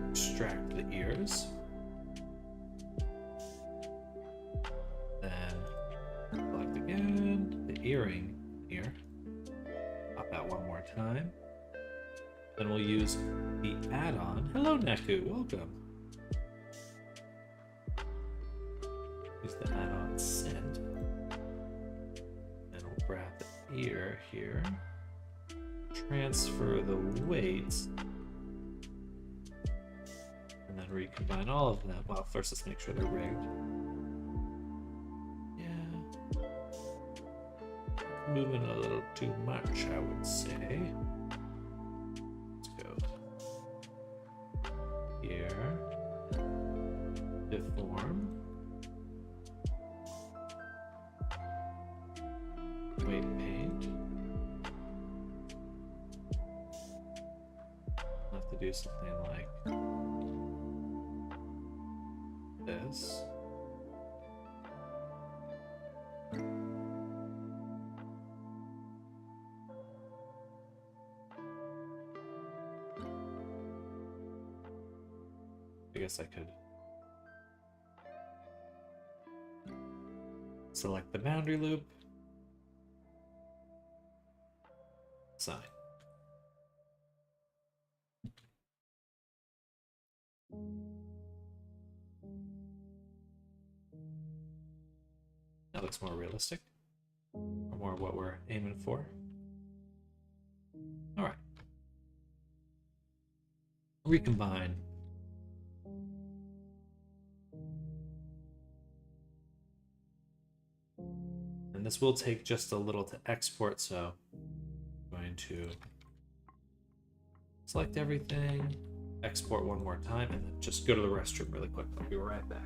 Speaker 1: Extract the ears. Then select again the earring here. Pop that one more time. Then we'll use the add-on. Hello, Neku. Welcome. Use the add-on send. And we'll grab the ear here. Transfer the weights. And then recombine all of them. Well, first let's make sure they're rigged. Yeah. Moving a little too much, I would say. Here, deform, weight paint, do something like this. I guess I could select the boundary loop, sign. That looks more realistic, or more what we're aiming for. All right. Recombine. And this will take just a little to export, so I'm going to select everything, export one more time, and then just go to the restroom really quick. I'll be right back.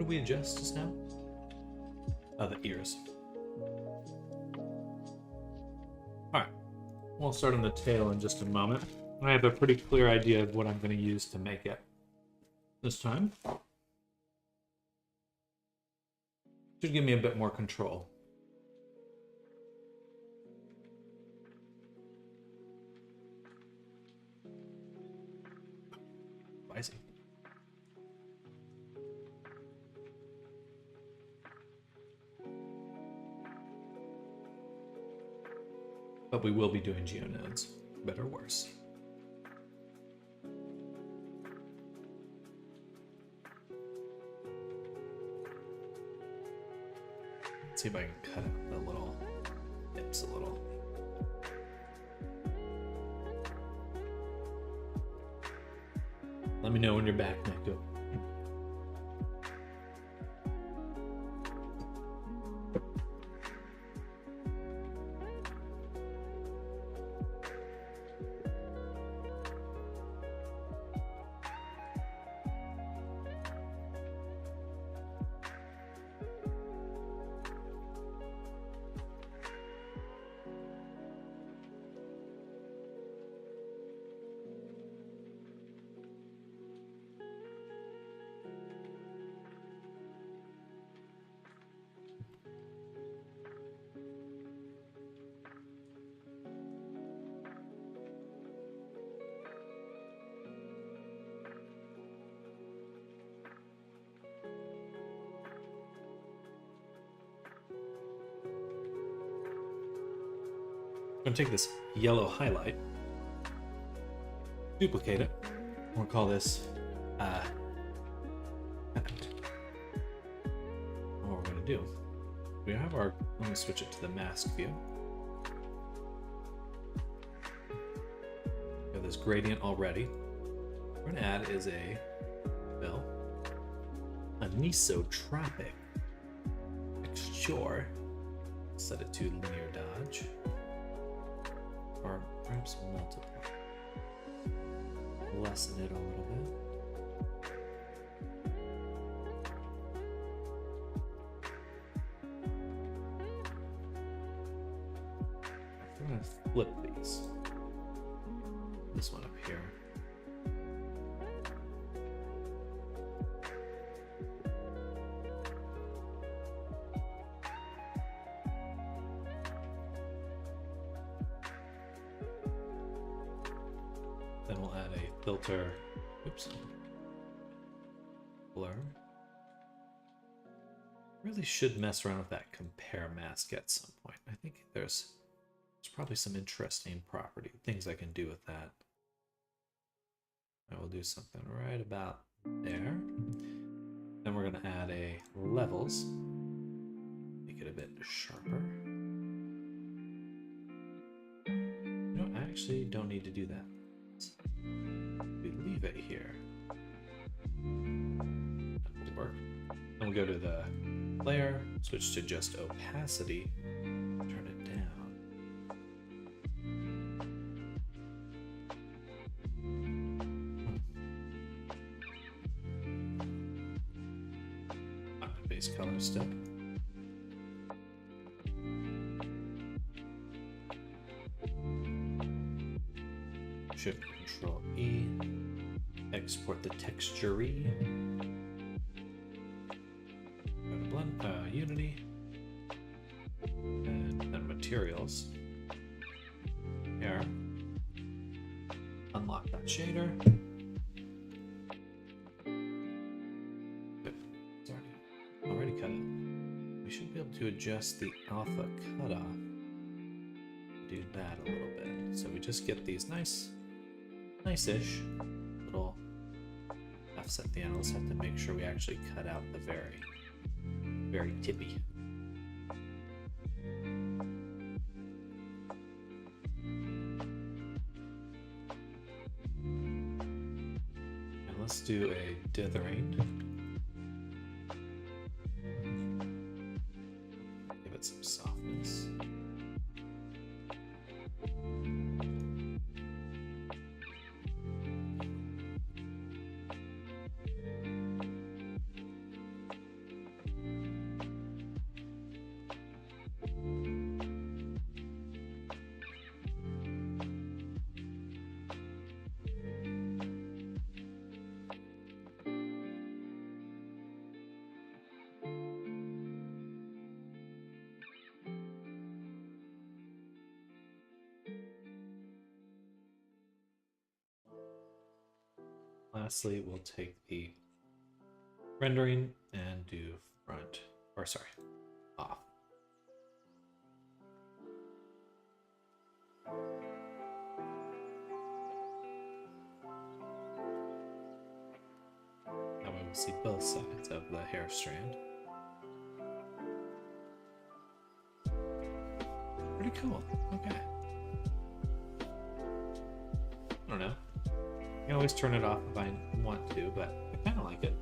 Speaker 1: did we adjust just now? Oh, the ears. Alright, we'll start on the tail in just a moment. I have a pretty clear idea of what I'm going to use to make it this time. Should give me a bit more control. Spicy. But we will be doing geonodes, better or worse. Let's see if I can cut out the little hips a little. Let me know when you're back, Neko. I'm gonna take this yellow highlight, duplicate it. We'll call this what we're gonna do. We have our, let me switch it to the mask view. We have this gradient already. What we're gonna add is a anisotropic texture. Set it to linear dodge. Or perhaps multiply. Lessen it a little bit. I'm gonna flip these. This one up here. Then we'll add a filter, oops, blur. Really should mess around with that compare mask at some point. I think there's probably some interesting property, things I can do with that. I will do something right about there. Then we're gonna add a levels, make it a bit sharper. You know, I actually don't need to do that. We leave it here. That will work. Then we'll go to the layer, switch to just opacity, turn it down. Base color step. Shift Control E, export the texture. Go to blend, Unity, and then materials. Here, unlock that shader. It's already cut it. We should be able to adjust the alpha cutoff. Do that a little bit. So we just get these nice-ish little offset. The analysts have to make sure we actually cut out the very tippy. And let's do a dithering. Give it some softness. lastly, we'll take the rendering and do front, or sorry, off. That way we'll see both sides of the hair strand. Pretty cool. Okay. I don't know. I can always turn it off if I want to, but I kind of like it.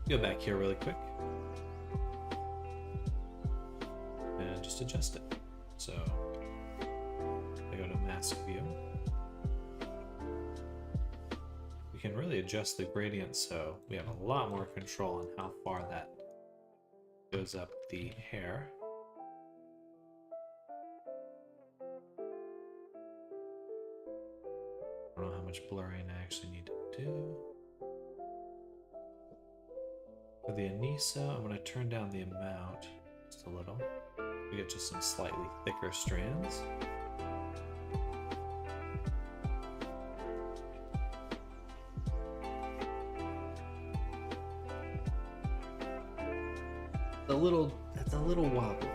Speaker 1: Go back here really quick. And just adjust it. So, I go to mask view. We can really adjust the gradient so we have a lot more control on how far that goes up the hair. I don't know how much blurring I actually need to do. For the Anissa, I'm going to turn down the amount just a little. We get just some slightly thicker strands. That's a little wobbly.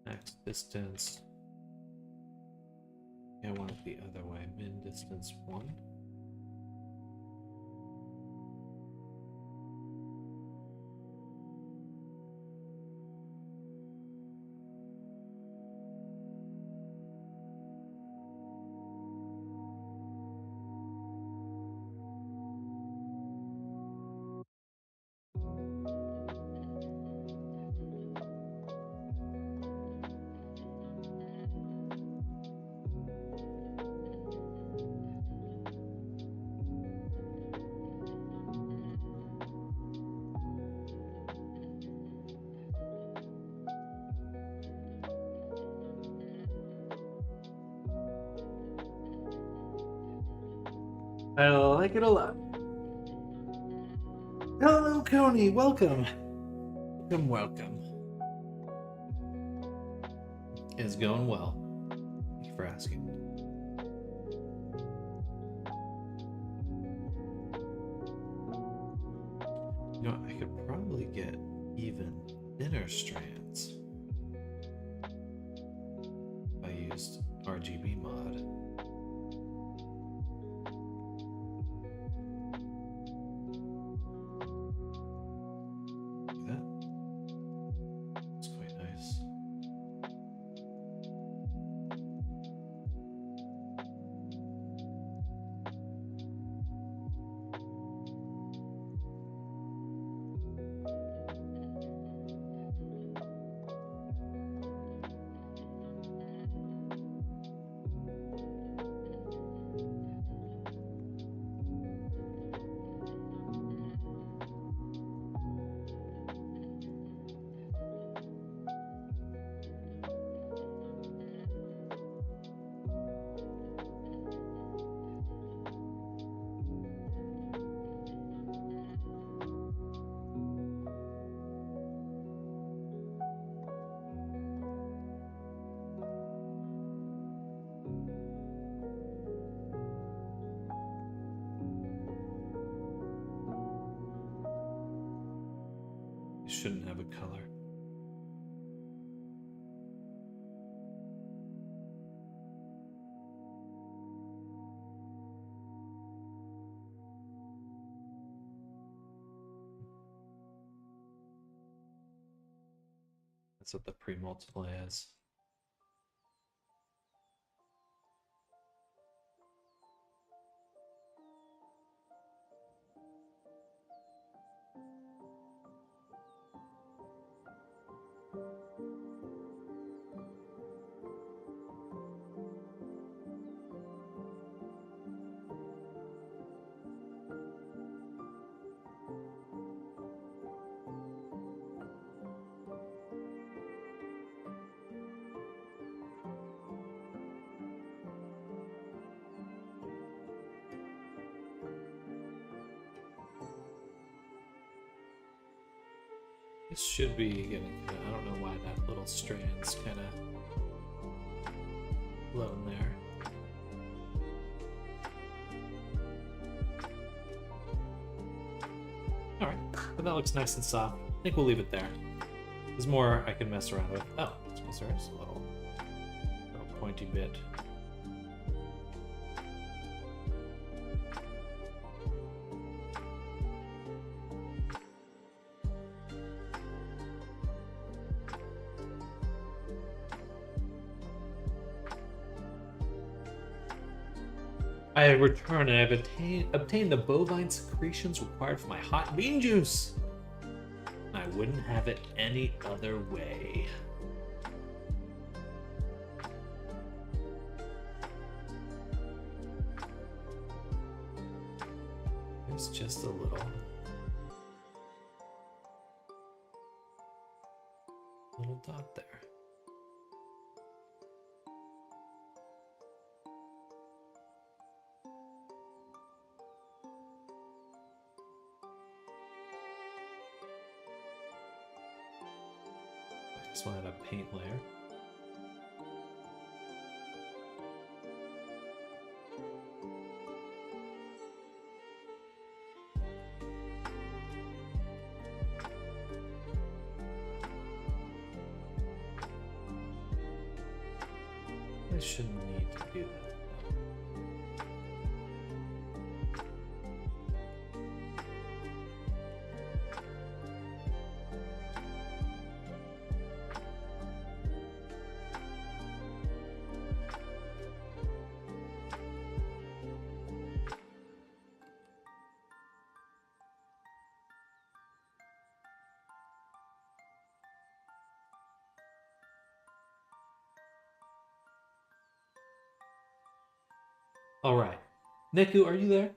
Speaker 1: Max distance. I want it the other way. Min distance 1. I like it a lot. Hello, Coney. Welcome. Welcome. It's going well. Thank you for asking. You know, I could probably get even thinner strands if I used RGB mod. It shouldn't have a color. That's what the pre-multiply is. This should be getting, I don't know why that little strand's kind of floating there. Alright, but that looks nice and soft. I think we'll leave it there. There's more I can mess around with. Oh, there's a little pointy bit. I have returned and I've obtained the bovine secretions required for my hot bean juice. I wouldn't have it any other way. There's just a little dot there. Just wanted a paint layer. I shouldn't need to do that. All right. Niku, are you there?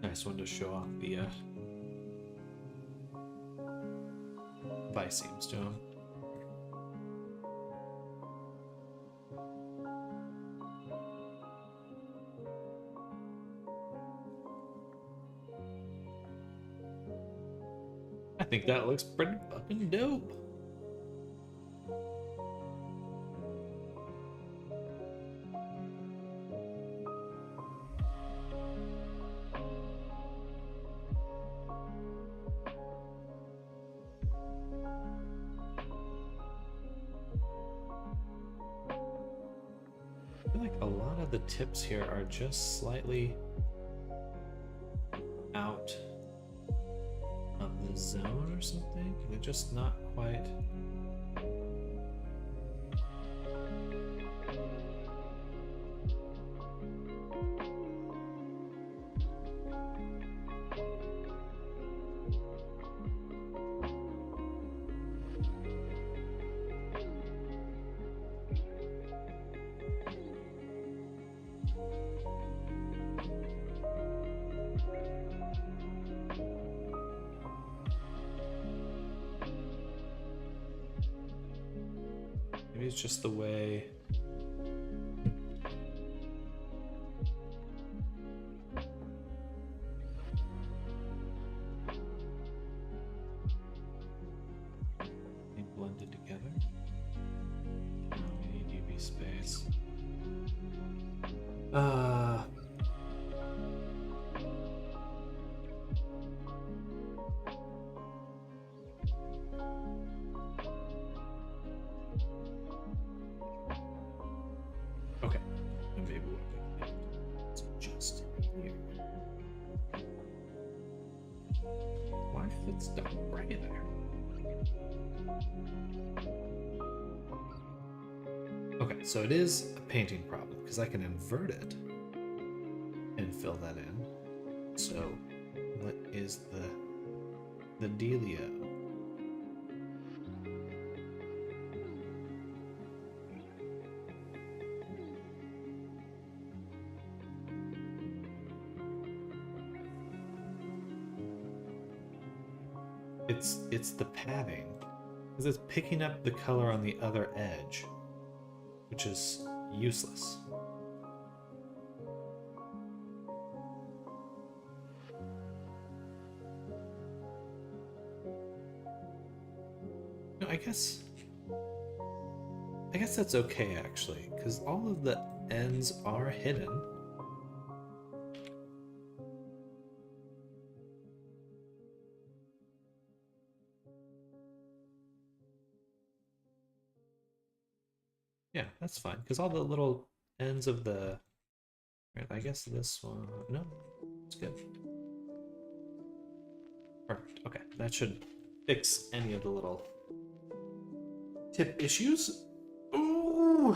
Speaker 1: Nice one to show off the vice seams to him. I think that looks pretty fucking dope. I feel like a lot of the tips here are just slightly out of the zone or something. They're just not quite. Maybe it's just the way Nice. Okay. And maybe what we can do is just here. Why did it stop right there? Okay, so it is a painting problem because I can invert it and fill that in. So, what is the dealio? It's the padding, because it's picking up the color on the other edge, which is useless. No, I guess that's okay actually, because all of the ends are hidden. Yeah, that's fine, because all the little ends of the... Right, I guess this one... No, it's good. Perfect, okay. That should fix any of the little tip issues. Ooh!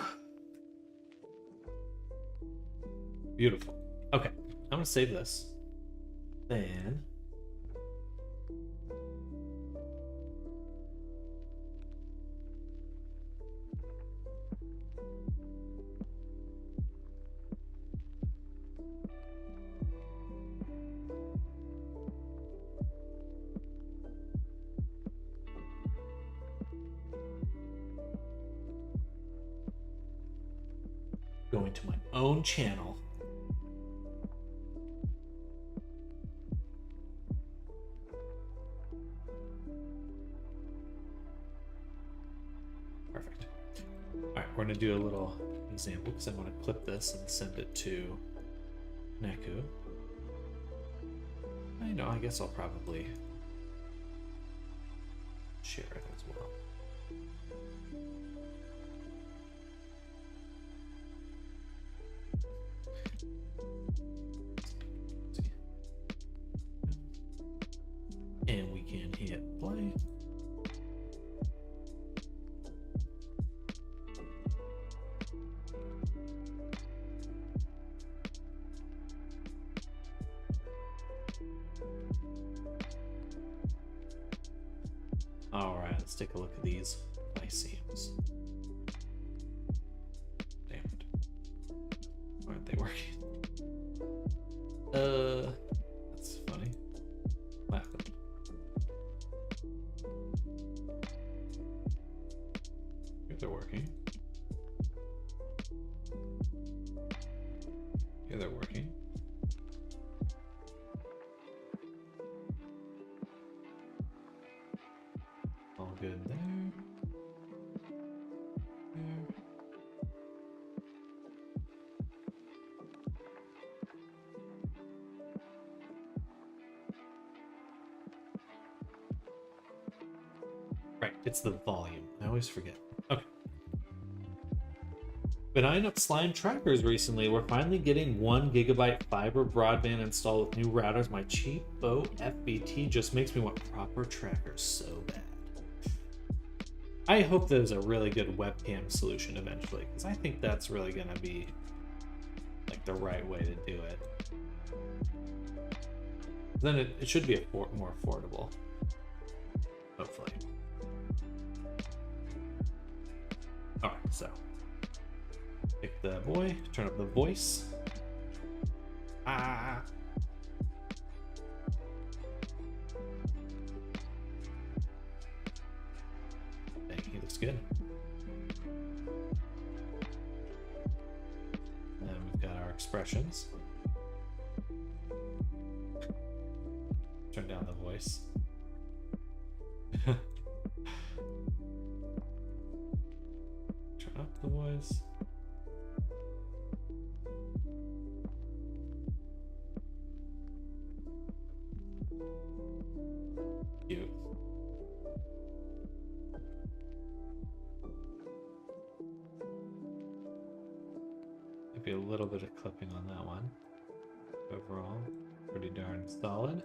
Speaker 1: Beautiful. Okay, I'm gonna save this. Then... going to my own channel. Perfect. Alright, we're going to do a little example because I want to clip this and send it to Neku. I know, I guess I'll probably share it as well. And we can hit play. All right, let's take a look at these lyceums. Damn it. Why aren't they working? That's funny. What happened? Here they're working. Here they're working. All good there. There. Right, it's the volume. I always forget. Okay. Been eyeing up slime trackers recently. We're finally getting 1 GB fiber broadband installed with new routers. My cheapo FBT just makes me want proper trackers so bad. I hope there's a really good webcam solution eventually, because I think that's really going to be like the right way to do it. Then it should be more affordable, hopefully. All right, so pick the boy, turn up the voice. Ah. Dang, he looks good. And then we've got our expressions. Turn down the voice. Turn up the voice. be a little bit of clipping on that one. Overall, pretty darn solid.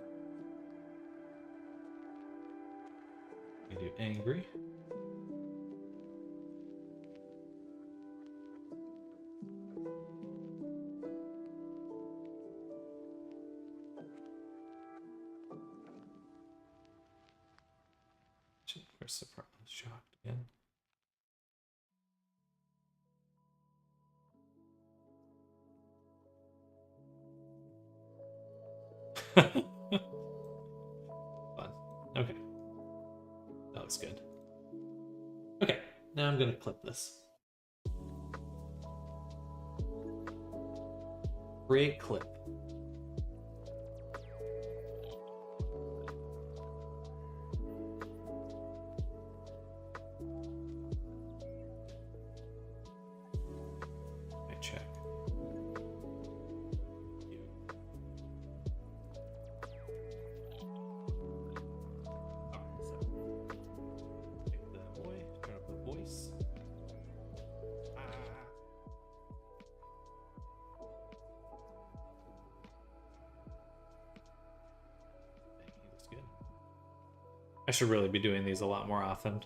Speaker 1: We do angry. Where's the problem? Shocked again. Fun. Okay. That looks good. Okay, now I'm gonna clip this. Create clip. I check. I should really be doing these a lot more often.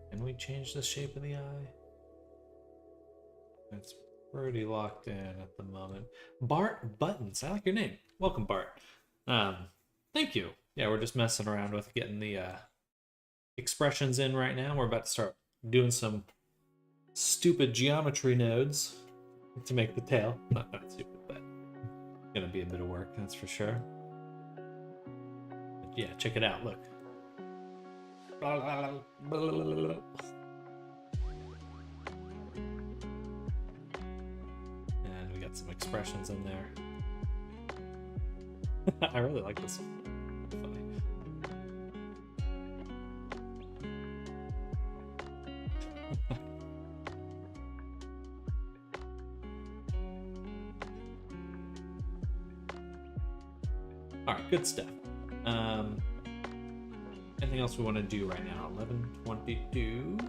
Speaker 1: Can we change the shape of the eye? It's pretty locked in at the moment. Bart Buttons, I like your name. Welcome, Bart. Thank you. Yeah, we're just messing around with getting the expressions in right now. We're about to start doing some stupid geometry nodes to make the tail. Not stupid, but gonna be a bit of work, that's for sure. But yeah, check it out. Look. And we got some expressions in there. I really like this one. Funny. All right, good stuff. Anything else we want to do right now? 11:22.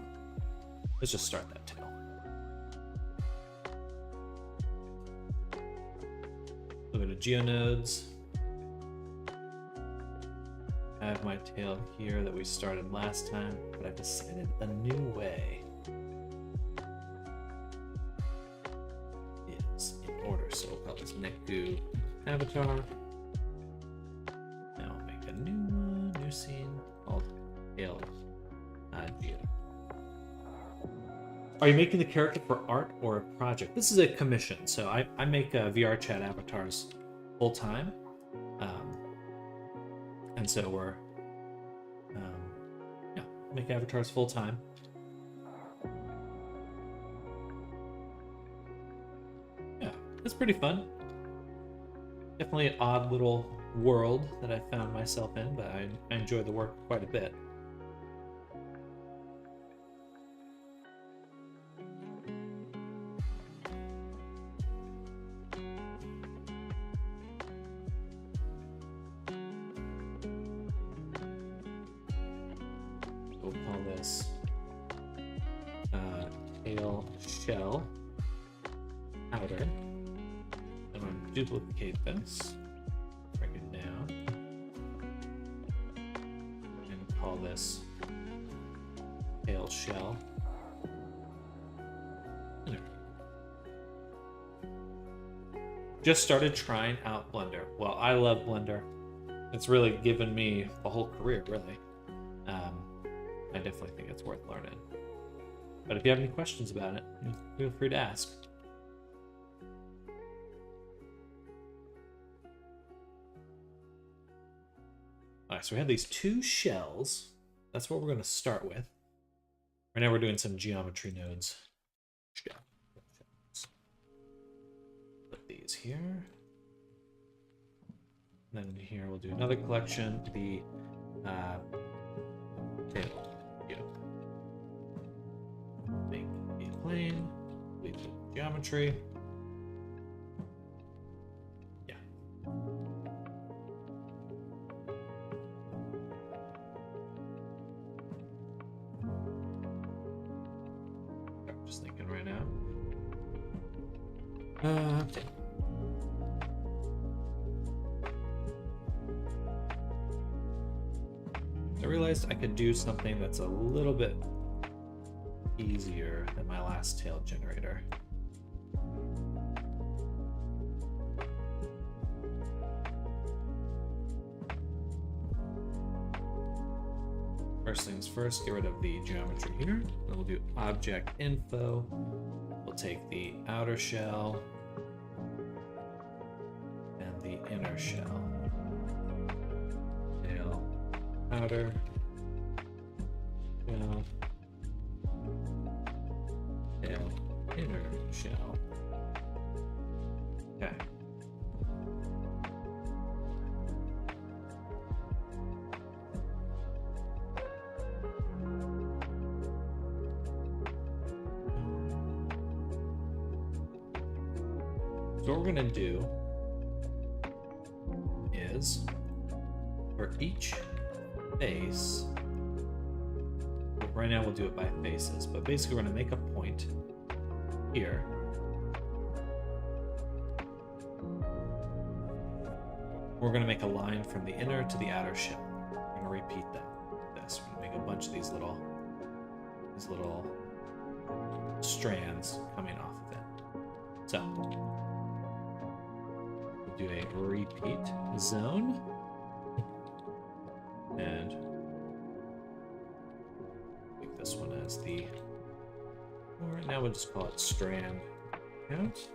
Speaker 1: Let's just start that tail. We'll go to geonodes. I have my tail here that we started last time, but I decided a new way is in order. So we'll call this Neku avatar. Now I'll make a new one, new scene called tail geo. Are you making the character for art or a project? This is a commission, so I make VR chat avatars full time. And so we're, yeah, make avatars full time. Yeah, it's pretty fun. Definitely an odd little world that I found myself in, but I enjoy the work quite a bit. We'll call this tail shell outer. I'm going to duplicate this, break it down, and call this tail shell inner. Just started trying out Blender. Well, I love Blender. It's really given me a whole career, really. I definitely think it's worth learning. But if you have any questions about it, feel free to ask. Alright, so we have these two shells. That's what we're going to start with. Right now we're doing some geometry nodes. Put these here. And then here we'll do another collection. The table. Make a plane. Leave the geometry. Yeah. I'm just thinking right now. Okay. I realized I could do something that's a little bit easier than my last tail generator. First things first, get rid of the geometry here. Then we'll do object info. We'll take the outer shell and the inner shell. Tail, outer, shell, tail, inner shell. Okay. So what we're gonna do is for each face, well, right now we'll do it by faces, but basically we're gonna make a point here. We're gonna make a line from the inner to the outer shell. We're gonna repeat that. This. We're gonna make a bunch of these little strands coming off of it. So we'll do a repeat zone. And make this one as the, well, right now we'll just call it strand count.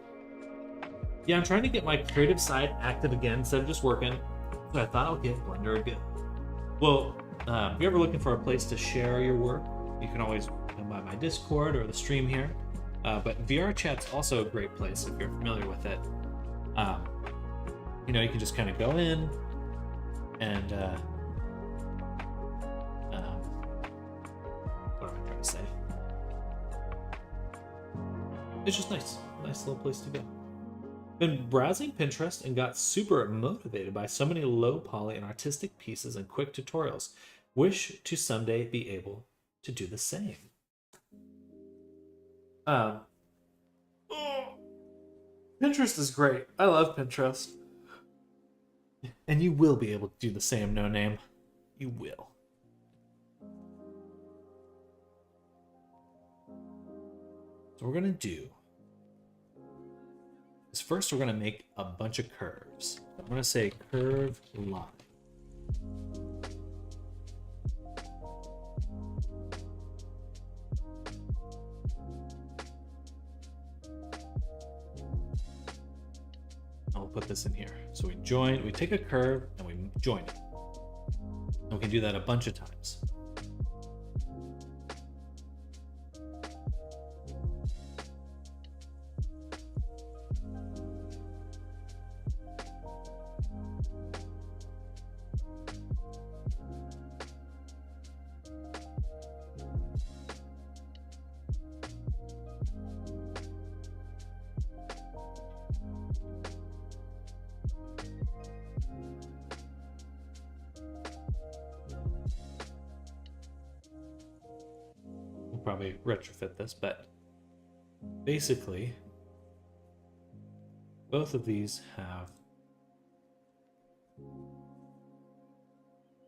Speaker 1: Yeah, I'm trying to get my creative side active again instead of just working. So I thought I'll get Blender again. Well, if you're ever looking for a place to share your work, you can always come by my Discord or the stream here. But VR Chat's also a great place if you're familiar with it. You know, you can just kind of go in and what am I trying to say? It's just nice little place to go. Been browsing Pinterest and got super motivated by so many low poly and artistic pieces and quick tutorials. Wish to someday be able to do the same. Pinterest is great. I love Pinterest. And you will be able to do the same, No Name. You will. So what we're gonna do is first we're gonna make a bunch of curves. I'm gonna say curve line. I'll put this in here. So we take a curve and we join it. And we can do that a bunch of times. Probably retrofit this, but basically both of these have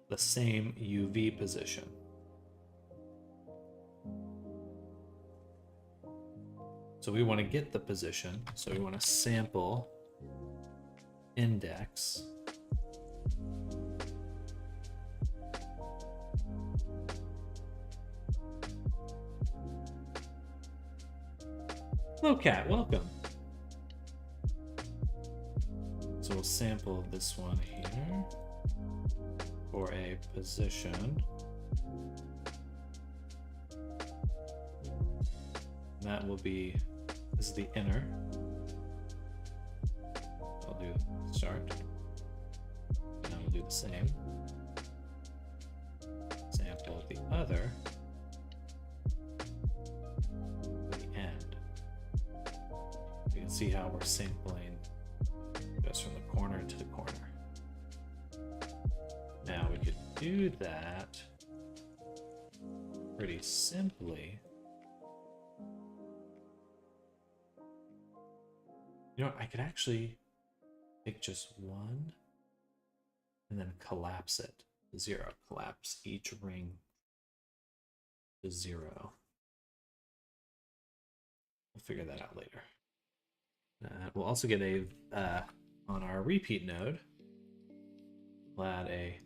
Speaker 1: the same UV position. So we want to get the position, so we want to sample index. Hello, cat. Welcome. So we'll sample this one here for a position. That will be, this is the inner. I'll do start. And I will do the same. Sample the other. The end. You can see how we're sampling just from the corner to the corner. Now we could do that pretty simply. You know what, I could actually take just one and then collapse it to 0. Collapse each ring to 0. We'll figure that out later. We'll also get a, on our repeat node, we'll add a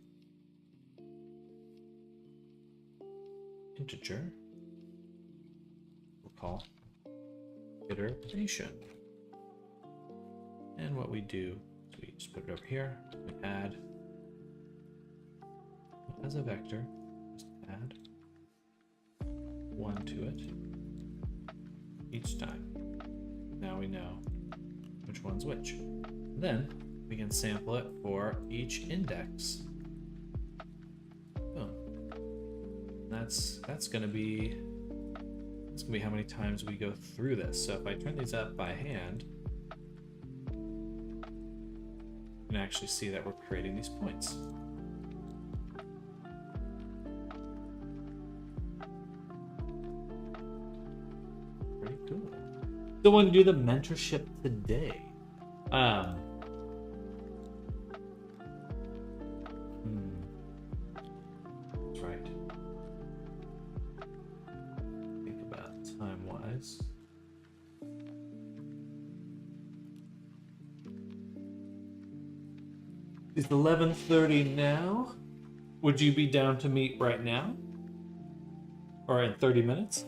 Speaker 1: integer we'll call iteration. And what we do is we just put it over here, we add as a vector, just add 1 to it each time. Now we know which one's which. Then we can sample it for each index. Boom. That's gonna be how many times we go through this. So if I turn these up by hand, you can actually see that we're creating these points. Pretty cool. So want to do the mentorship today. That's right. Think about time-wise. It's 11:30 now. Would you be down to meet right now? Or in 30 minutes?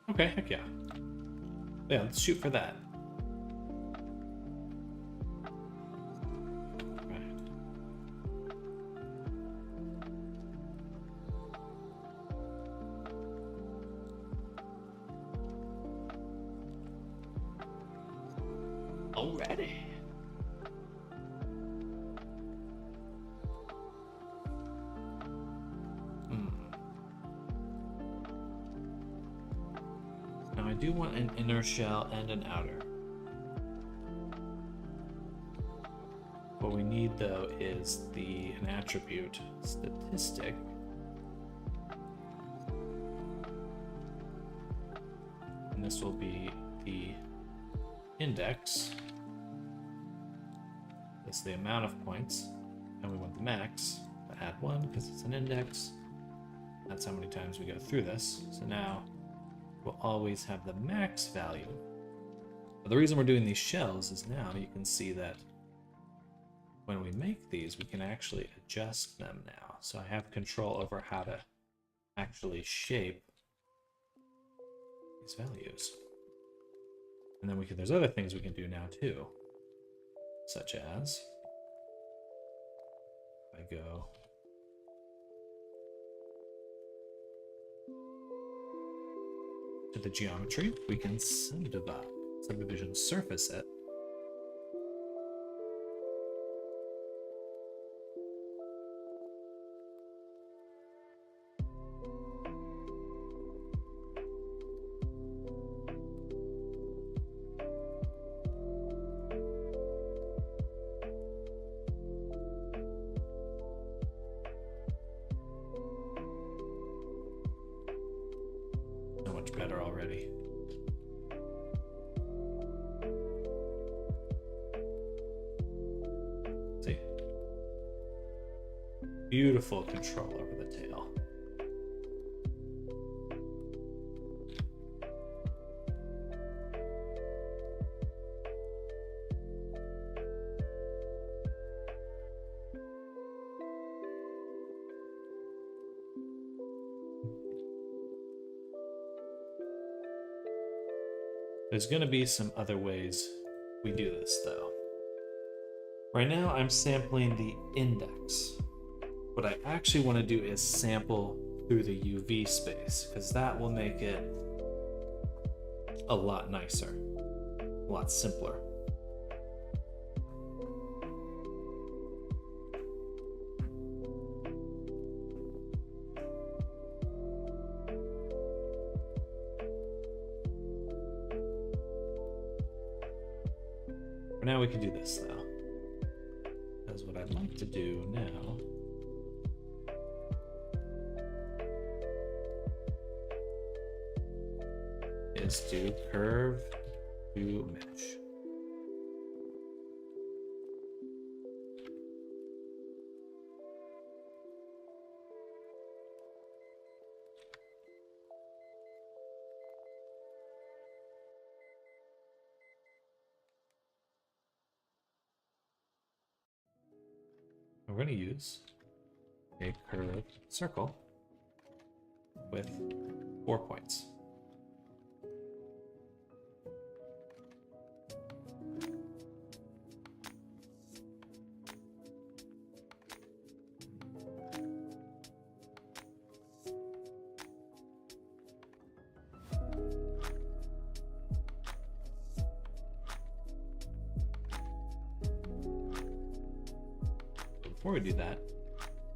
Speaker 1: Okay, heck yeah. Yeah, let's shoot for that. Already. Now I do want an inner shell and an outer. What we need though is an attribute statistic. And this will be the index. That's the amount of points. And we want the max to add 1 because it's an index. That's how many times we go through this. So now we'll always have the max value. But the reason we're doing these shells is now you can see that when we make these, we can actually adjust them now. So I have control over how to actually shape these values. And then there's other things we can do now too, such as if I go to the geometry, we can subdivision surface it. Better already. See? beautiful control over the tail. There's going to be some other ways we do this, though. Right now, I'm sampling the index. What I actually want to do is sample through the UV space, because that will make it a lot nicer, a lot simpler. For now, we can do this, though. Because what I'd like to do now is do curve to mesh. We're going to use a curved circle with 4 points. Before we do that,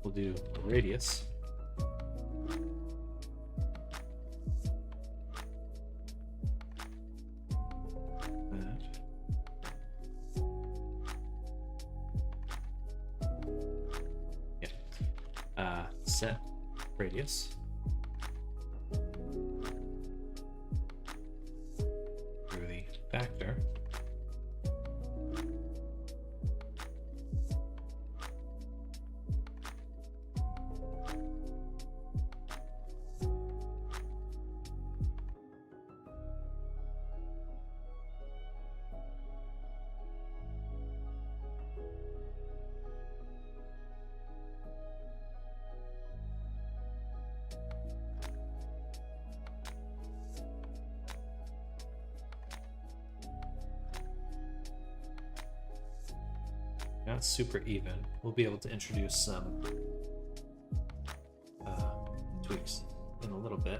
Speaker 1: we'll do a radius. Set radius. Through the factor. Not super even. We'll be able to introduce some tweaks in a little bit.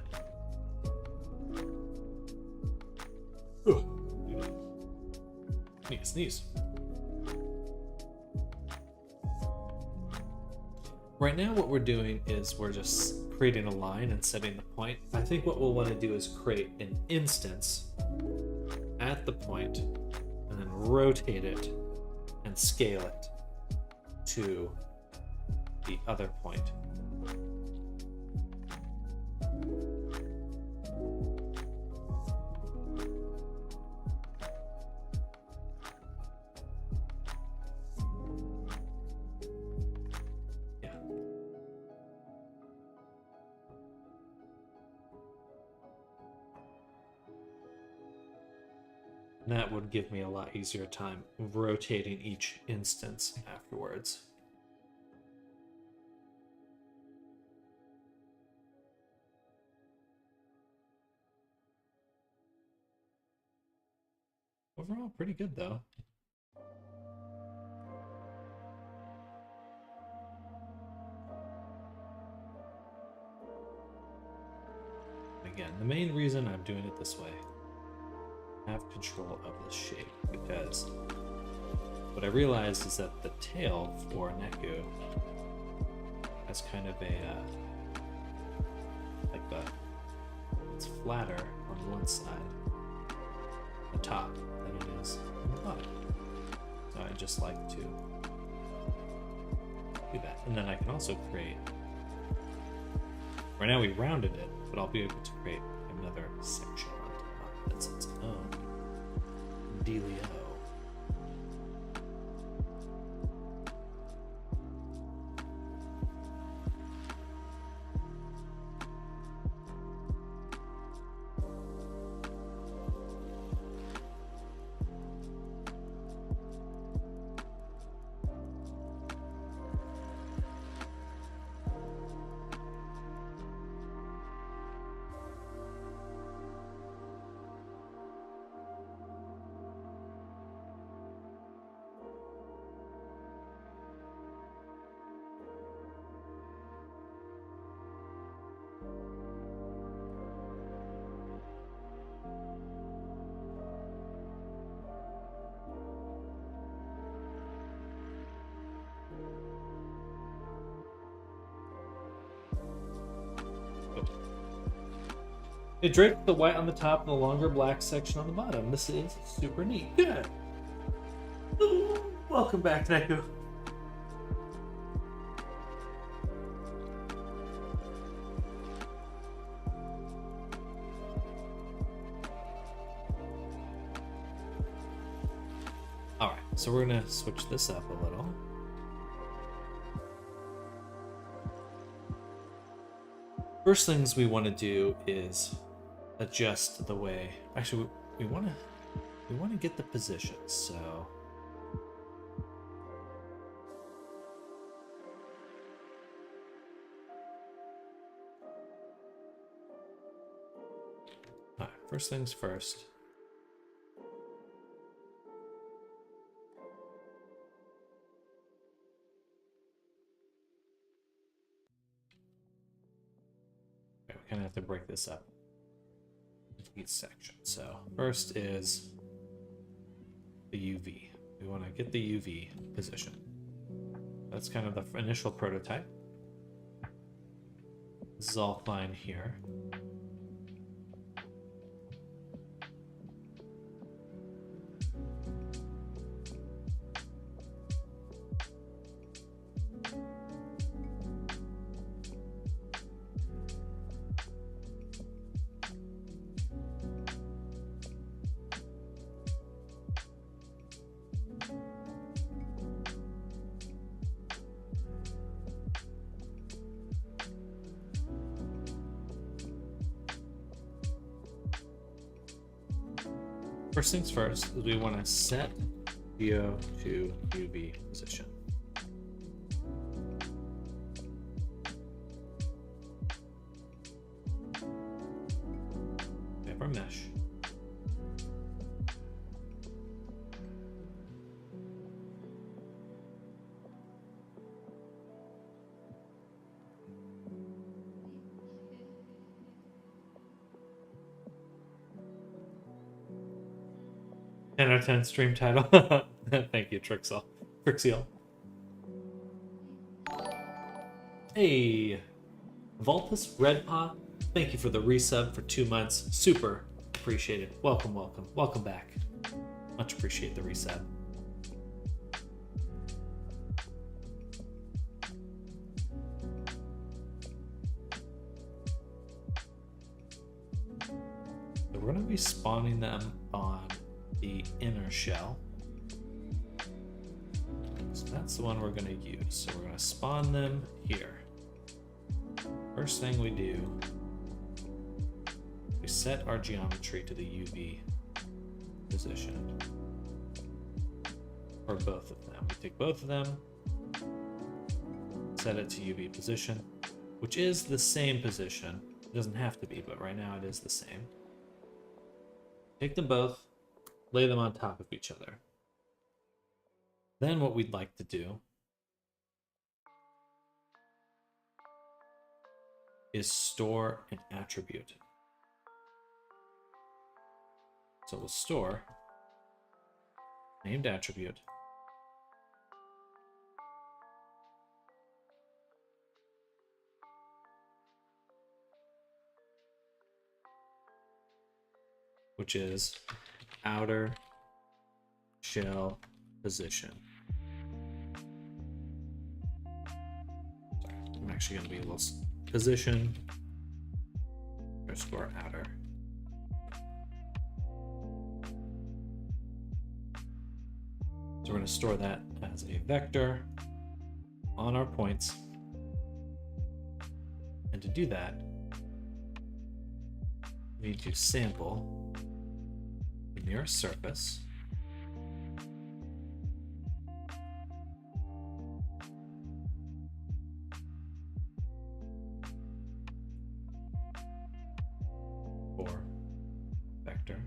Speaker 1: Need to sneeze. Right now what we're doing is we're just creating a line and setting the point. I think what we'll want to do is create an instance at the point and then rotate it and scale it to the other point. Yeah. And that would give me a lot easier time rotating each instance afterwards. Overall, pretty good though. Again, the main reason I'm doing it this way, have control of the shape, because what I realized is that the tail for Neku has kind of a it's flatter on one side, the top, than it is on the bottom. So I just like to do that, and then I can also create. Right now we rounded it, but I'll be able to create another section on top that's its own dealio. It draped the white on the top and the longer black section on the bottom. This is super neat. Good. Welcome back, Neku. Alright, so we're gonna switch this up a little. First things we want to do is adjust the way. Actually, we want to get the positions. So alright, first things first. Okay, we kind of have to break this up into each section. So first is the UV. We want to get the UV position. That's kind of the initial prototype. This is all fine here. First things first is we want to set Geo to UV position. We have our mesh. Ten out of 10 stream title. Thank you, Trixiel. Hey, Vulpus Redpaw, thank you for the resub for 2 months. Super appreciated. Welcome, welcome, welcome back. Much appreciate the resub. So we're going to be spawning them on the inner shell. So that's the one we're going to use. So we're going to spawn them here. First thing we do, we set our geometry to the UV position. Or both of them. We take both of them, set it to UV position, which is the same position. It doesn't have to be, but right now it is the same. Take them both, lay them on top of each other. Then what we'd like to do is store an attribute. So we'll store named attribute which is outer shell position. Sorry, I'm actually going to be a little position underscore outer. So we're going to store that as a vector on our points. And to do that, we need to sample the nearest surface for vector.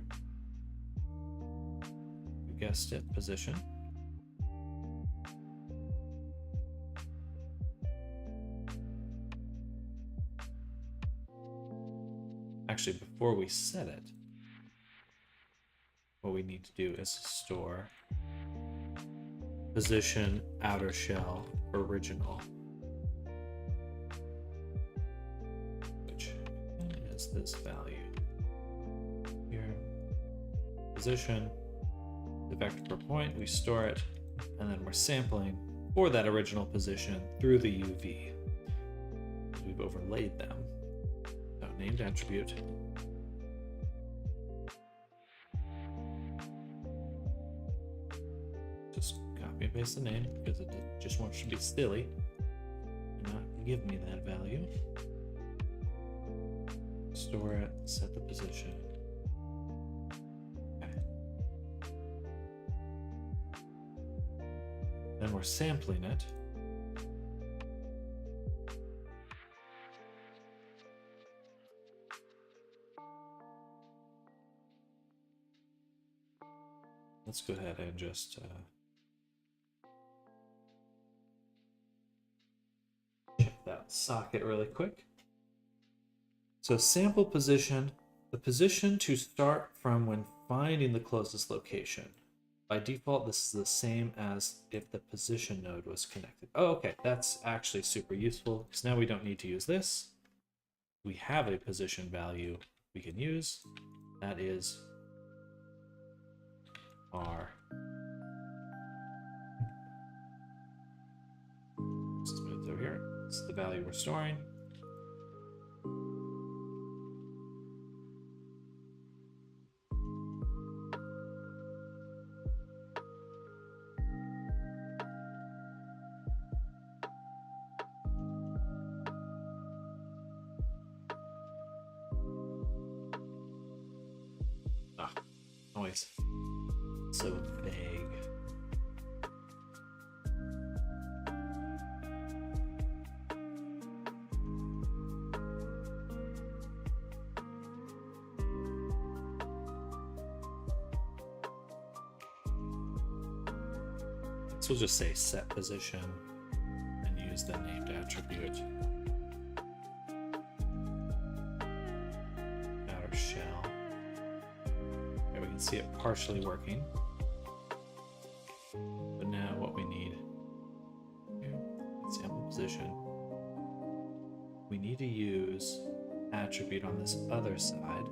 Speaker 1: You guessed it, position. Actually, before we set it, what we need to do is store position outer shell original, which is this value. position. The vector per point, we store it, and then we're sampling for that original position through the UV. We've overlaid them. So named attribute. Just copy and paste the name because it just wants to be silly and not give me that value. Store it, set the position. Okay. Then we're sampling it. Let's go ahead and just check that socket really quick. So sample position, the position to start from when finding the closest location. By default, this is the same as if the position node was connected. Oh, okay, that's actually super useful because now we don't need to use this. We have a position value we can use. That is R. Let's move through here. This is the value we're storing. Ah, noise. So vague. So we'll just say set position and use the named attribute. Outer shell. There we can see it partially working. But now what we need here, sample position. We need to use attribute on this other side.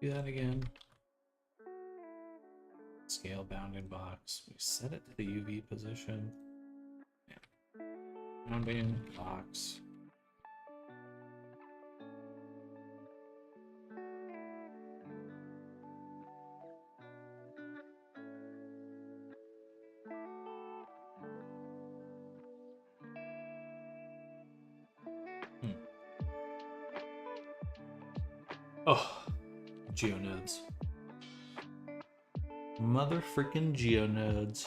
Speaker 1: Do that again. Scale bounding box. We set it to the UV position. Yeah. Bounding box. Oh, geonodes. Mother freaking geonodes.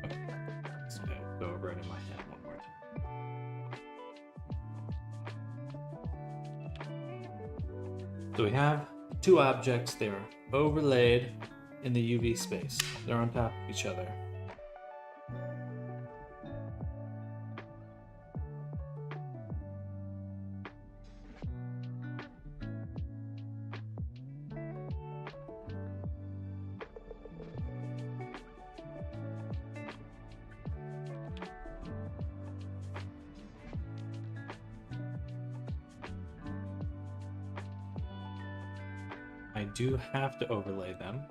Speaker 1: Okay, so I'll go over it in my head one more time. So we have two objects there, overlaid in the UV space. They're on top of each other. I do have to overlay them.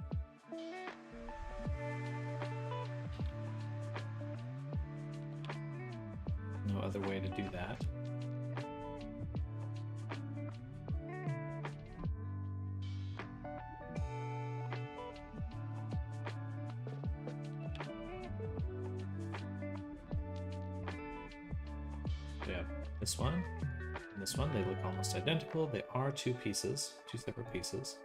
Speaker 1: No other way to do that. We have this one and this one. They look almost identical. They are two pieces, two separate pieces.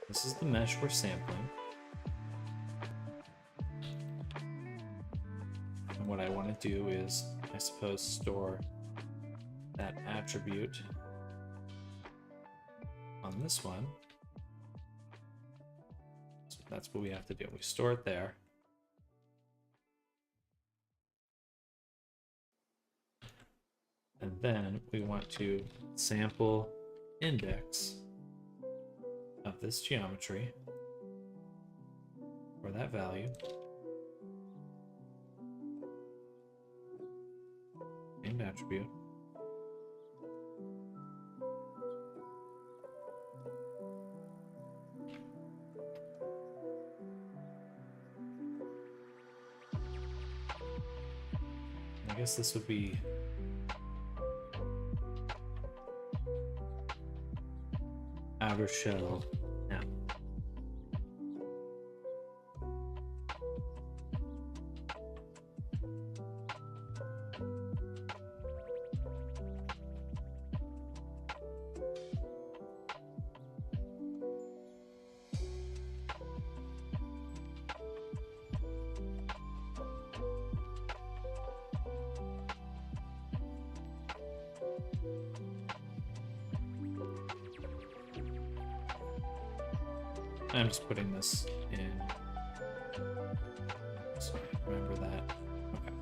Speaker 1: This is the mesh we're sampling. And what I want to do is, I suppose, store that attribute on this one. So that's what we have to do. We store it there. And then we want to sample index of this geometry for that value. Named attribute. I guess this would be outer shell now. I'm just putting this in, so I remember that. Okay.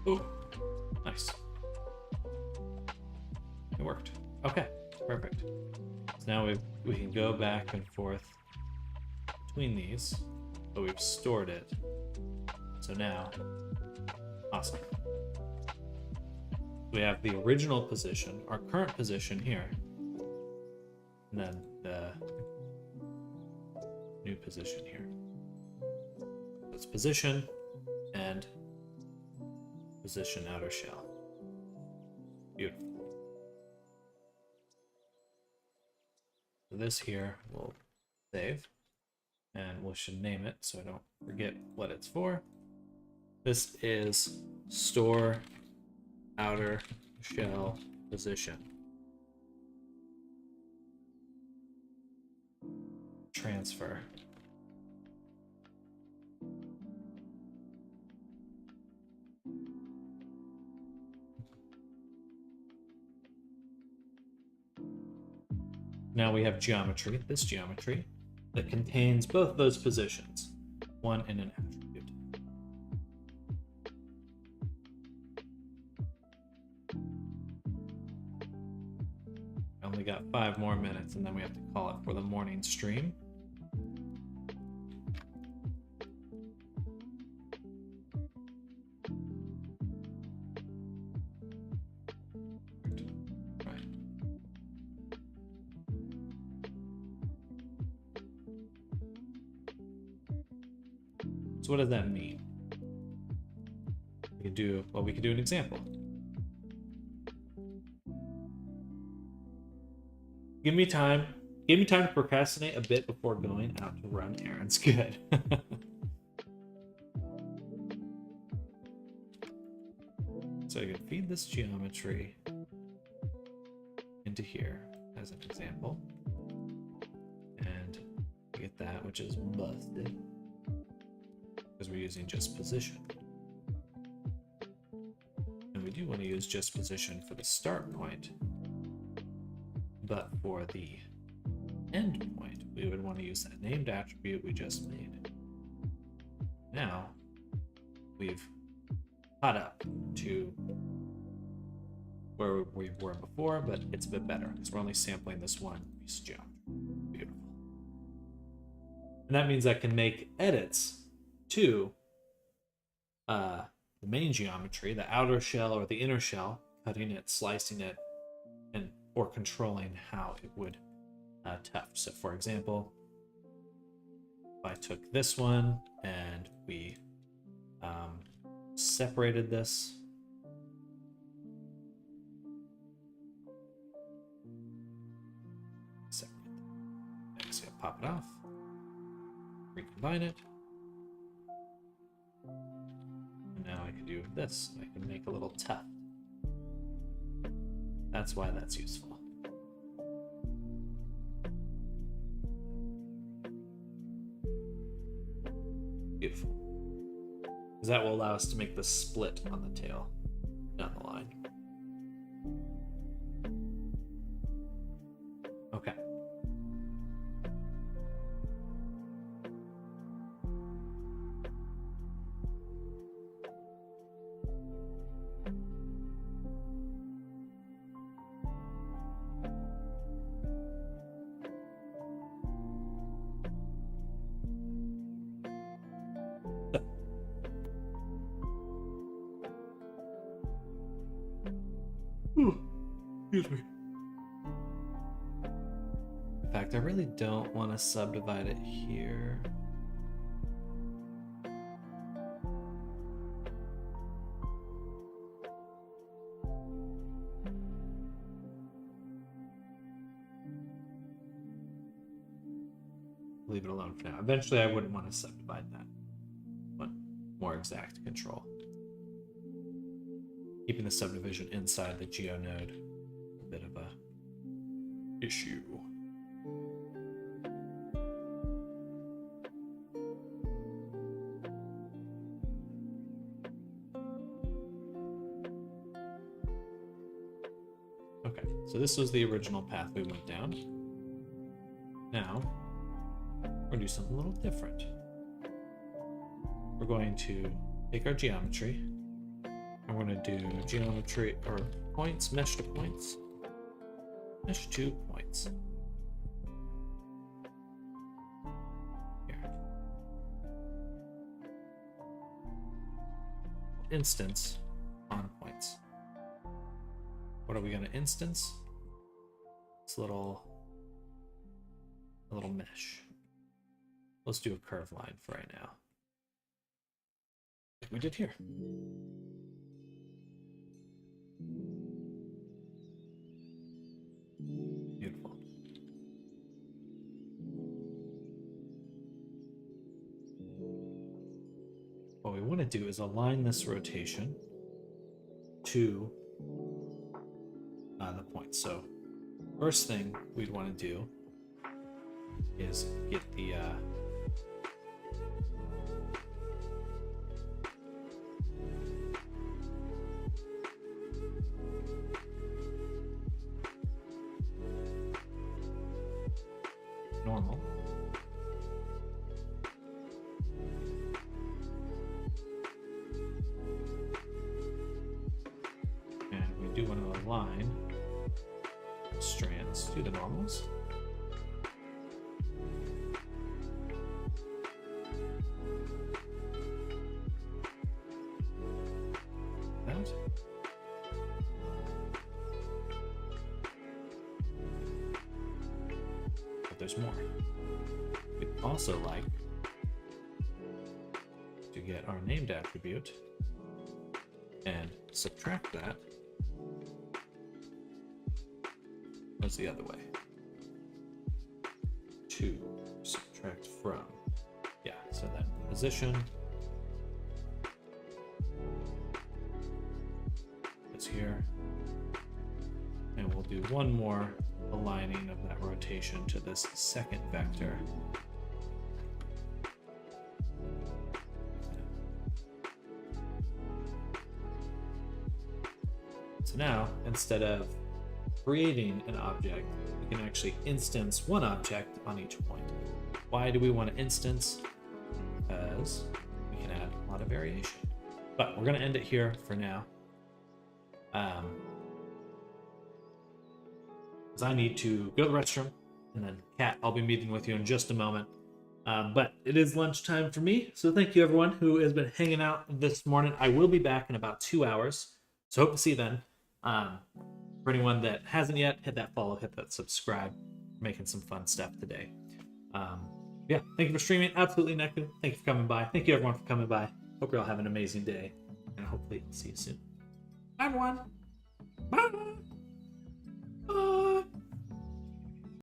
Speaker 1: Oh, nice. It worked. Okay, perfect. So now we can go back and forth between these, but we've stored it. So now, awesome. We have the original position, our current position here, and then the new position here. So it's position and position outer shell. Beautiful. So this here we'll save, and we should name it so I don't forget what it's for. This is store outer shell position. Transfer. Now we have geometry, this geometry, that contains both those positions, one in an attribute. I only got 5 more minutes, and then we have to call it for the morning stream. So what does that mean? We can do, well, we could do an example. Give me time to procrastinate a bit before going out to run errands. Good. So you can feed this geometry into here as an example. And we at that, which is busted. Because we're using just position. And we do want to use just position for the start point. But for the end point, we would want to use that named attribute we just made. Now, we've caught up to where we were before, but it's a bit better because we're only sampling this one piece of geometry. Beautiful. And that means I can make edits to the main geometry, the outer shell or the inner shell, cutting it, slicing it, and or controlling how it would tuft. So for example, if I took this one and we separated this, next I'll pop it off, recombine it, and now I can do this. I can make a little tuft. That's why that's useful. Beautiful. Because that will allow us to make the split on the tail down the line. Okay. Excuse me. In fact, I really don't want to subdivide it here. Leave it alone for now. Eventually, I wouldn't want to subdivide that. Want more exact control. Keeping the subdivision inside the GeoNode, a bit of a issue. Okay, so this was the original path we went down. Now, we're going to do something a little different. We're going to take our geometry. I'm going to do geometry or points, mesh to points, mesh to points. Here. Instance on points. What are we going to instance? This little mesh. Let's do a curve line for right now. Like we did here. Beautiful. What we want to do is align this rotation to the point. So first thing we'd want to do is get the normal. And we do want to align strands to the normals. That. But there's more. We'd also like to get our named attribute and subtract that. What's the other way? To subtract from. Yeah, so that position is here. And we'll do one more aligning of that rotation to this second vector instead of creating an object, we can actually instance one object on each point. Why do we want to instance? Because we can add a lot of variation. But we're going to end it here for now. Because I need to go to the restroom, and then Kat, I'll be meeting with you in just a moment. But it is lunchtime for me, so thank you everyone who has been hanging out this morning. I will be back in about 2 hours, so hope to see you then. For anyone that hasn't yet, hit that follow, hit that subscribe. We're making some fun stuff today. Yeah, thank you for streaming. Absolutely, Neku. Thank you for coming by. Thank you everyone for coming by. Hope you're all having an amazing day, and hopefully see you soon. Bye everyone.